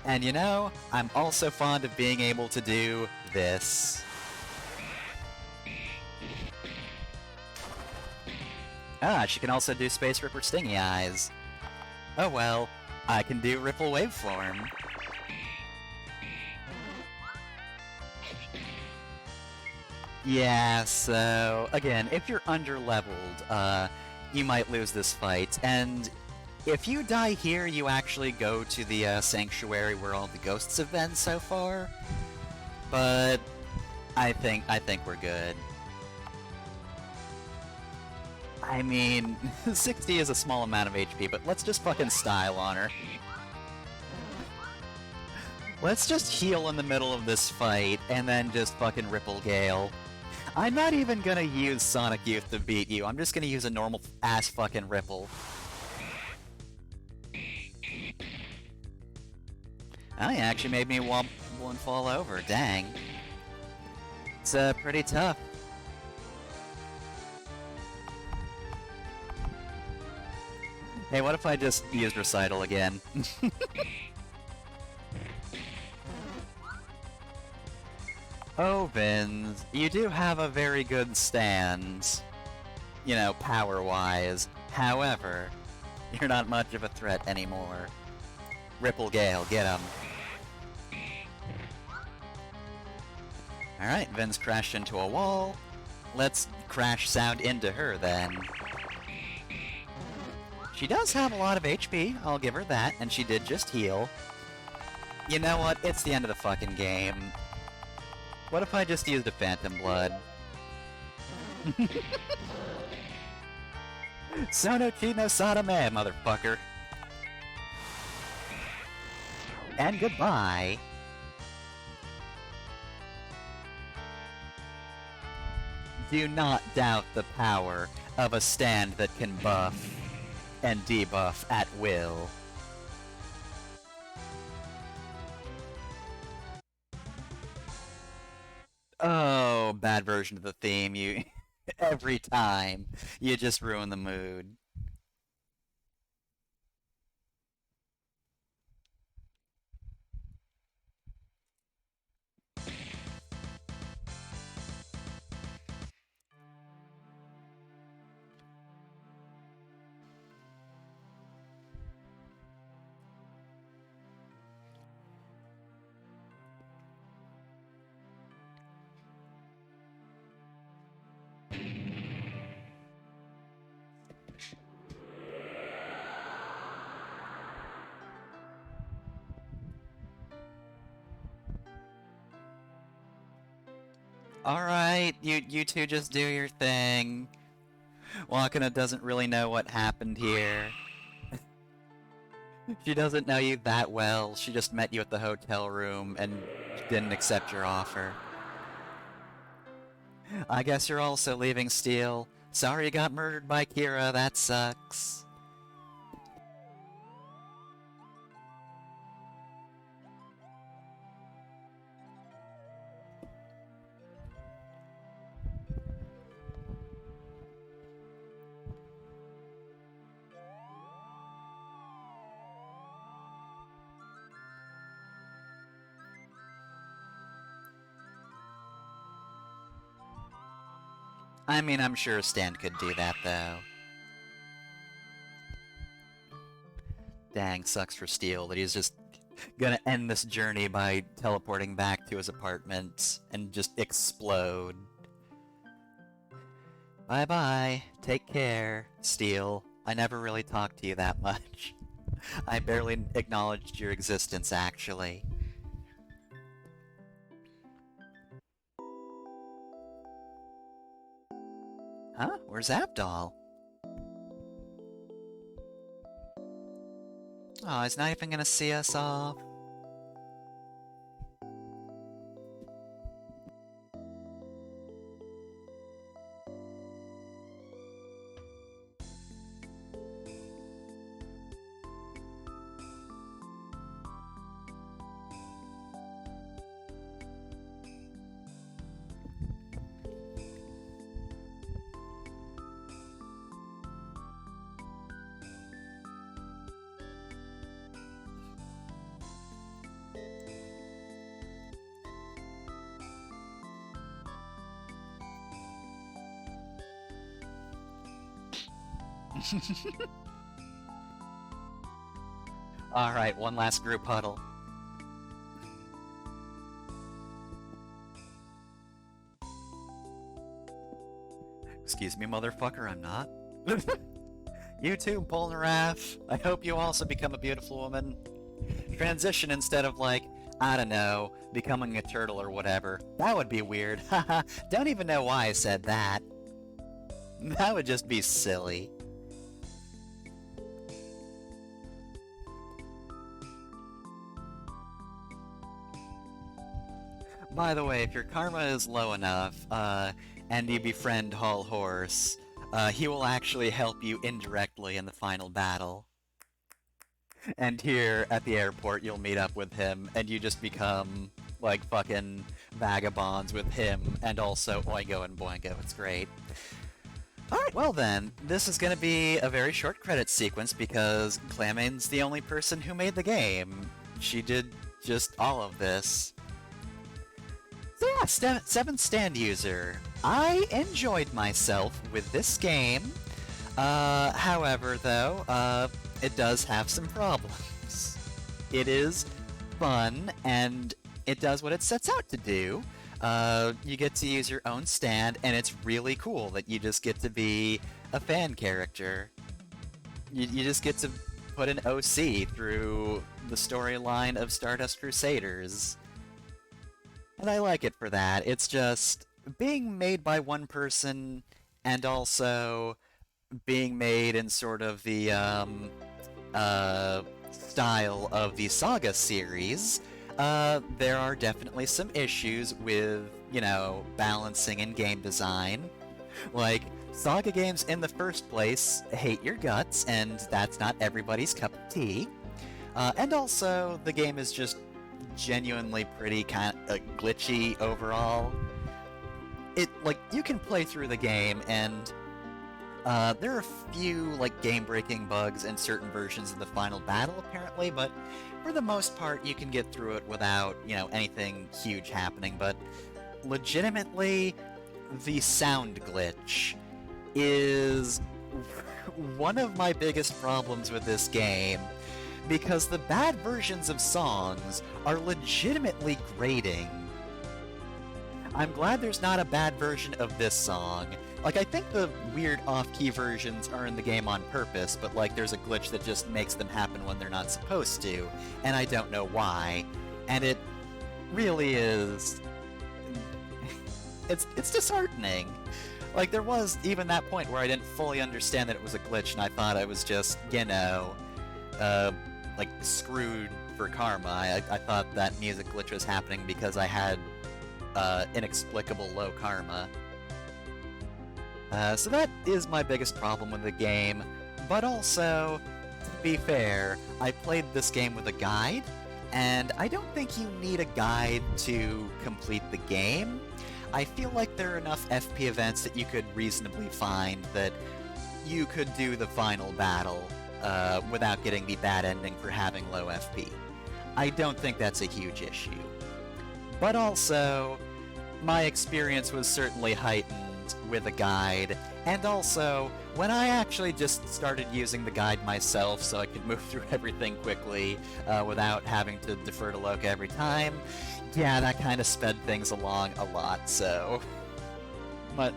And you know, I'm also fond of being able to do this. Ah, she can also do Space Ripper Stingy Eyes. Oh well, I can do Ripple Waveform. Yeah, so, again, if you're underleveled, you might lose this fight, and if you die here, you actually go to the, sanctuary where all the ghosts have been so far, but I think we're good. I mean, 60 is a small amount of HP, but let's just fucking style on her. Let's just heal in the middle of this fight, and then just fucking Ripple Gale. I'm not even gonna use Sonic Youth to beat you, I'm just gonna use a normal ass fucking Ripple. Oh, you actually made me wobble and fall over, dang. It's, pretty tough. Hey, what if I just used Recital again? Oh, Vince, you do have a very good stand, you know, power-wise. However, you're not much of a threat anymore. Ripple Gale, get him. Alright, Vince crashed into a wall. Let's crash sound into her, then. She does have a lot of HP, I'll give her that, and she did just heal. You know what? It's the end of the fucking game. What if I just used a Phantom Blood? Sono Chino Sadame, motherfucker. And goodbye. Do not doubt the power of a stand that can buff and debuff at will. Oh, bad version of the theme. You every time you just ruin the mood. All right, you two just do your thing. Wakana doesn't really know what happened here. She doesn't know you that well. She just met you at the hotel room and didn't accept your offer. I guess you're also leaving, Steel. Sorry you got murdered by Kira, that sucks. I mean, I'm sure Stan could do that, though. Dang, sucks for Steel that he's just gonna end this journey by teleporting back to his apartment and just explode. Bye-bye. Take care, Steel. I never really talked to you that much. I barely acknowledged your existence, actually. Huh? Where's Abdal? Oh, he's not even gonna see us off. Alright, one last group huddle. Excuse me, motherfucker, I'm not. You too, Polnareff. I hope you also become a beautiful woman. Transition instead of, like, I don't know, becoming a turtle or whatever. That would be weird. Haha, don't even know why I said that. That would just be silly. By the way, if your karma is low enough, and you befriend Hall Horse, he will actually help you indirectly in the final battle. And here at the airport, you'll meet up with him, and you just become, like, fucking vagabonds with him, and also Oingo and Boingo. It's great. Alright, well then, this is gonna be a very short credit sequence because Clamain's the only person who made the game. She did just all of this. So yeah, 7th Stand User. I enjoyed myself with this game. However, though, it does have some problems. It is fun, and it does what it sets out to do. You get to use your own stand, and it's really cool that you just get to be a fan character. You just get to put an OC through the storyline of Stardust Crusaders. And I like it for that. It's just being made by one person and also being made in sort of the style of the Saga series. There are definitely some issues with, you know, balancing and game design. Like, Saga games in the first place hate your guts, and that's not everybody's cup of tea. And also, the game is just genuinely pretty kind of glitchy overall. like, you can play through the game, and there are a few, like, game-breaking bugs in certain versions of the final battle, apparently, but for the most part, you can get through it without, anything huge happening, but legitimately, the sound glitch is one of my biggest problems with this game, because the bad versions of songs are legitimately grating. I'm glad there's not a bad version of this song. Like, I think the weird off-key versions are in the game on purpose, but, like, there's a glitch that just makes them happen when they're not supposed to, and I don't know why. And it really is... It's disheartening. Like, there was even that point where I didn't fully understand that it was a glitch, and I thought I was just, like, screwed for karma. I thought that music glitch was happening because I had inexplicable low karma. So that is my biggest problem with the game, but also, to be fair, I played this game with a guide, and I don't think you need a guide to complete the game. I feel like there are enough FP events that you could reasonably find that you could do the final battle without getting the bad ending for having low FP. I don't think that's a huge issue. But also, my experience was certainly heightened with a guide, and also, when I actually just started using the guide myself so I could move through everything quickly without having to defer to Loka every time, yeah, that kind of sped things along a lot, so... But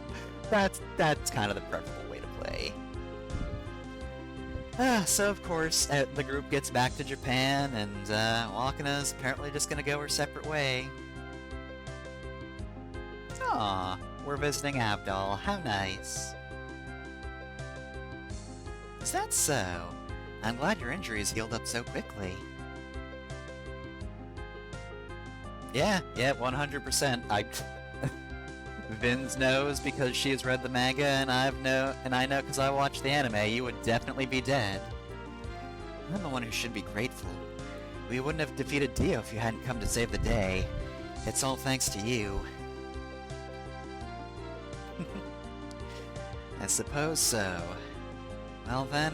that's kind of the preferable way to play. So of course, the group gets back to Japan, and Wakana's apparently just gonna go her separate way. Aw, we're visiting Abdal. How nice. Is that so? I'm glad your injuries healed up so quickly. Yeah, 100%. Vince knows because she has read the manga, and I know because I watched the anime. You would definitely be dead. I'm the one who should be grateful. We wouldn't have defeated Dio if you hadn't come to save the day. It's all thanks to you. I suppose so. Well then,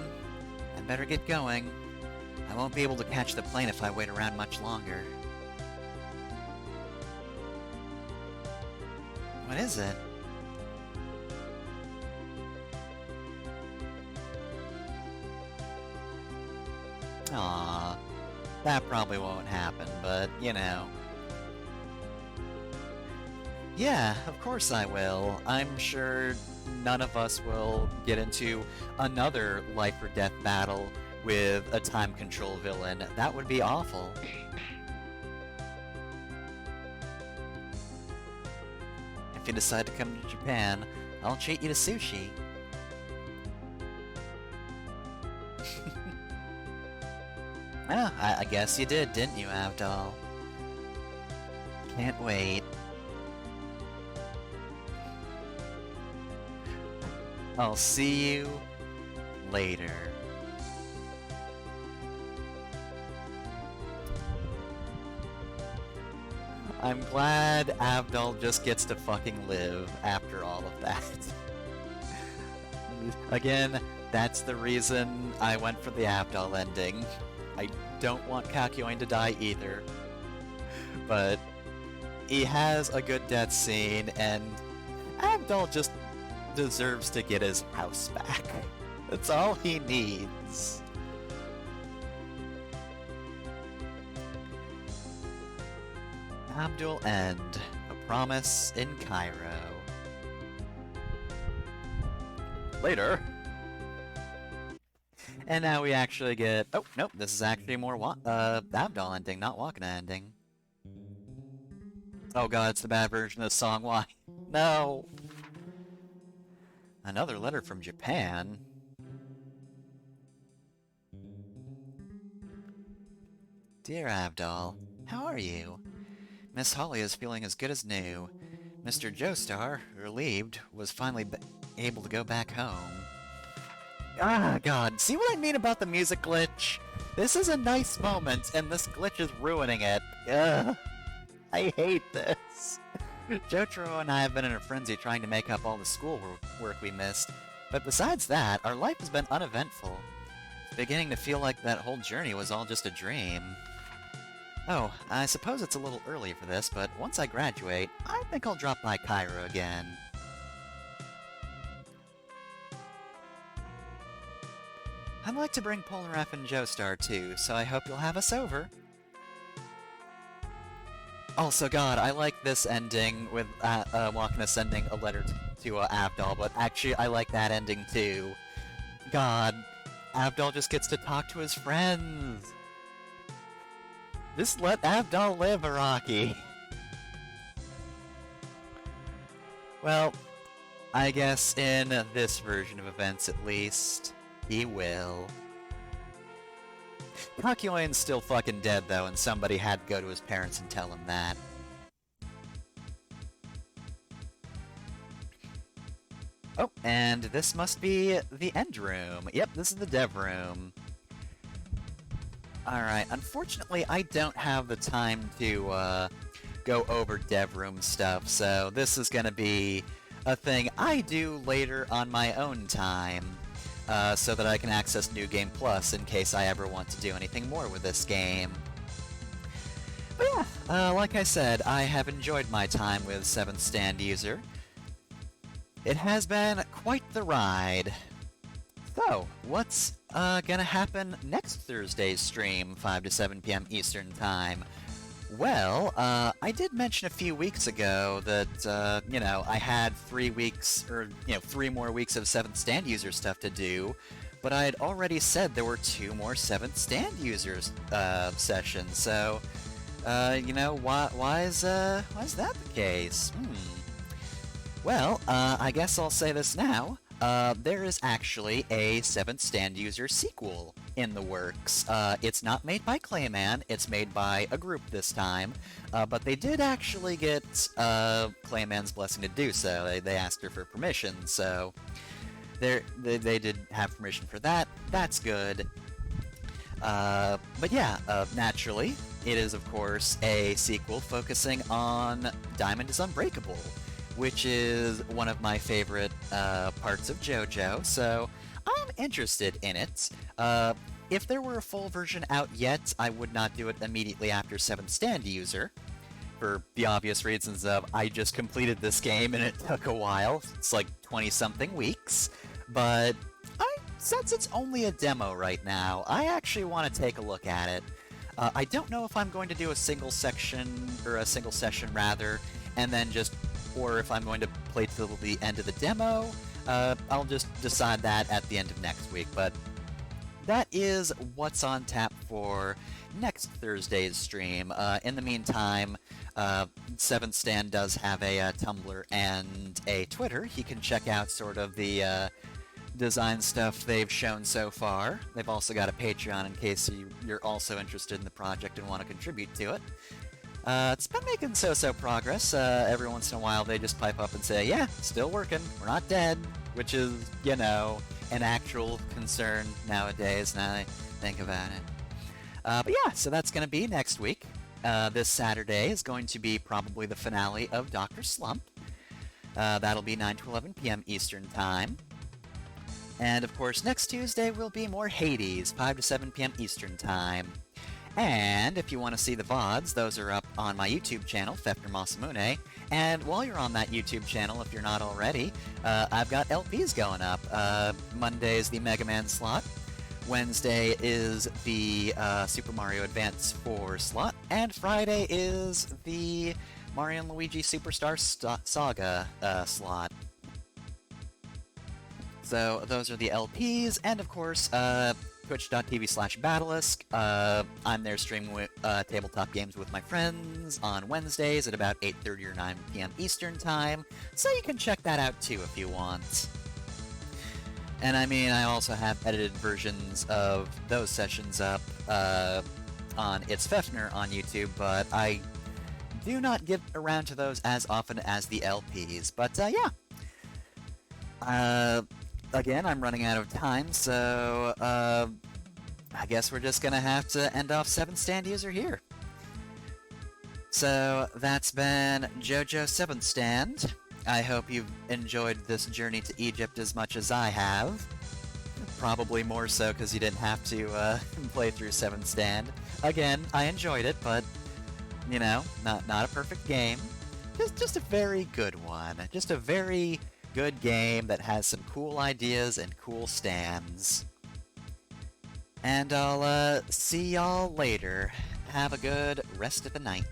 I'd better get going. I won't be able to catch the plane if I wait around much longer. What is it? Aww. That probably won't happen, but, Yeah, of course I will. I'm sure none of us will get into another life or death battle with a time control villain. That would be awful. If you decide to come to Japan, I'll treat you to sushi. Oh, I guess you did, didn't you, Avdol? Can't wait. I'll see you later. I'm glad Avdol just gets to fucking live after all of that. Again, that's the reason I went for the Avdol ending. I don't want Kakyoin to die either. But he has a good death scene, and Avdol just deserves to get his house back. That's all he needs. Abdul End, A Promise in Cairo. Later. And now we actually get... Oh, nope, this is actually more Abdul ending, not Wakana ending. Oh god, it's the bad version of the song, why? No! Another letter from Japan? Dear Abdul, how are you? Miss Holly is feeling as good as new. Mr. Joestar, relieved, was finally able to go back home. Ah, god, see what I mean about the music glitch? This is a nice moment, and this glitch is ruining it. Ugh. I hate this. Jotaro and I have been in a frenzy trying to make up all the school work we missed, but besides that, our life has been uneventful. It's beginning to feel like that whole journey was all just a dream. Oh, I suppose it's a little early for this, but once I graduate, I think I'll drop by Cairo again. I'd like to bring Polnareff and Joestar too, so I hope you'll have us over. Also, God, I like this ending with Wakana sending a letter to Avdol, but actually I like that ending too. God, Avdol just gets to talk to his friends. Just let Avdol live, Araki. Well, I guess in this version of events at least, he will. Kakyoin's still fucking dead though, and somebody had to go to his parents and tell him that. Oh, and this must be the end room. Yep, this is the dev room. Alright, unfortunately I don't have the time to go over dev room stuff, so this is gonna be a thing I do later on my own time, so that I can access New Game Plus in case I ever want to do anything more with this game. But yeah, like I said, I have enjoyed my time with 7th Stand User. It has been quite the ride. So, what's gonna happen next Thursday's stream, 5 to 7 p.m. Eastern Time? Well, I did mention a few weeks ago that, you know, I had 3 weeks, or, you know, 3 more weeks of 7th Stand User stuff to do, but I had already said there were 2 more 7th Stand Users, sessions, so, you know, why is that the case? Well, I guess I'll say this now. There is actually a 7th Stand User sequel in the works. It's not made by Clayman, it's made by a group this time, but they did actually get Clayman's blessing to do so. They asked her for permission, so they did have permission for that. That's good. But yeah, naturally, it is of course a sequel focusing on Diamond is Unbreakable, which is one of my favorite parts of JoJo, so I'm interested in it. If there were a full version out yet, I would not do it immediately after 7th Stand User, for the obvious reasons of I just completed this game and it took a while. It's like 20-something weeks, but since it's only a demo right now, I actually want to take a look at it. I don't know if I'm going to do a single section, or a single session rather, and then just, or if I'm going to play till the end of the demo. I'll just decide that at the end of next week, but that is what's on tap for next Thursday's stream. In the meantime, 7th Stand does have a Tumblr and a Twitter. You can check out sort of the design stuff they've shown so far. They've also got a Patreon in case you're also interested in the project and want to contribute to it. It's been making so-so progress. Every once in a while they just pipe up and say, yeah, still working, we're not dead, which is, you know, an actual concern nowadays, now I think about it. But yeah, so that's going to be next week. This Saturday is going to be probably the finale of Dr. Slump. That'll be 9 to 11 p.m. Eastern Time. And of course, next Tuesday will be more Hades, 5 to 7 p.m. Eastern Time. And if you want to see the VODs, those are up on my YouTube channel, Fefner Masamune. And while you're on that YouTube channel, if you're not already, I've got LPs going up. Monday's the Mega Man slot. Wednesday is the Super Mario Advance 4 slot. And Friday is the Mario & Luigi Superstar Saga slot. So those are the LPs, and of course, twitch.tv/Batalisk. I'm there streaming tabletop games with my friends on Wednesdays at about 8:30 or 9 p.m. Eastern Time, so you can check that out too if you want. And I mean, I also have edited versions of those sessions up on It's Fefner on YouTube, but I do not get around to those as often as the LPs. But yeah. Again, I'm running out of time, so I guess we're just gonna have to end off 7th Stand User here. So that's been Jojo 7th Stand. I hope you've enjoyed this journey to Egypt as much as I have. Probably more so because you didn't have to play through 7th Stand. Again, I enjoyed it, but, you know, not a perfect game. Just a very good one. Just a very good game that has some cool ideas and cool stands. And I'll see y'all later. Have a good rest of the night.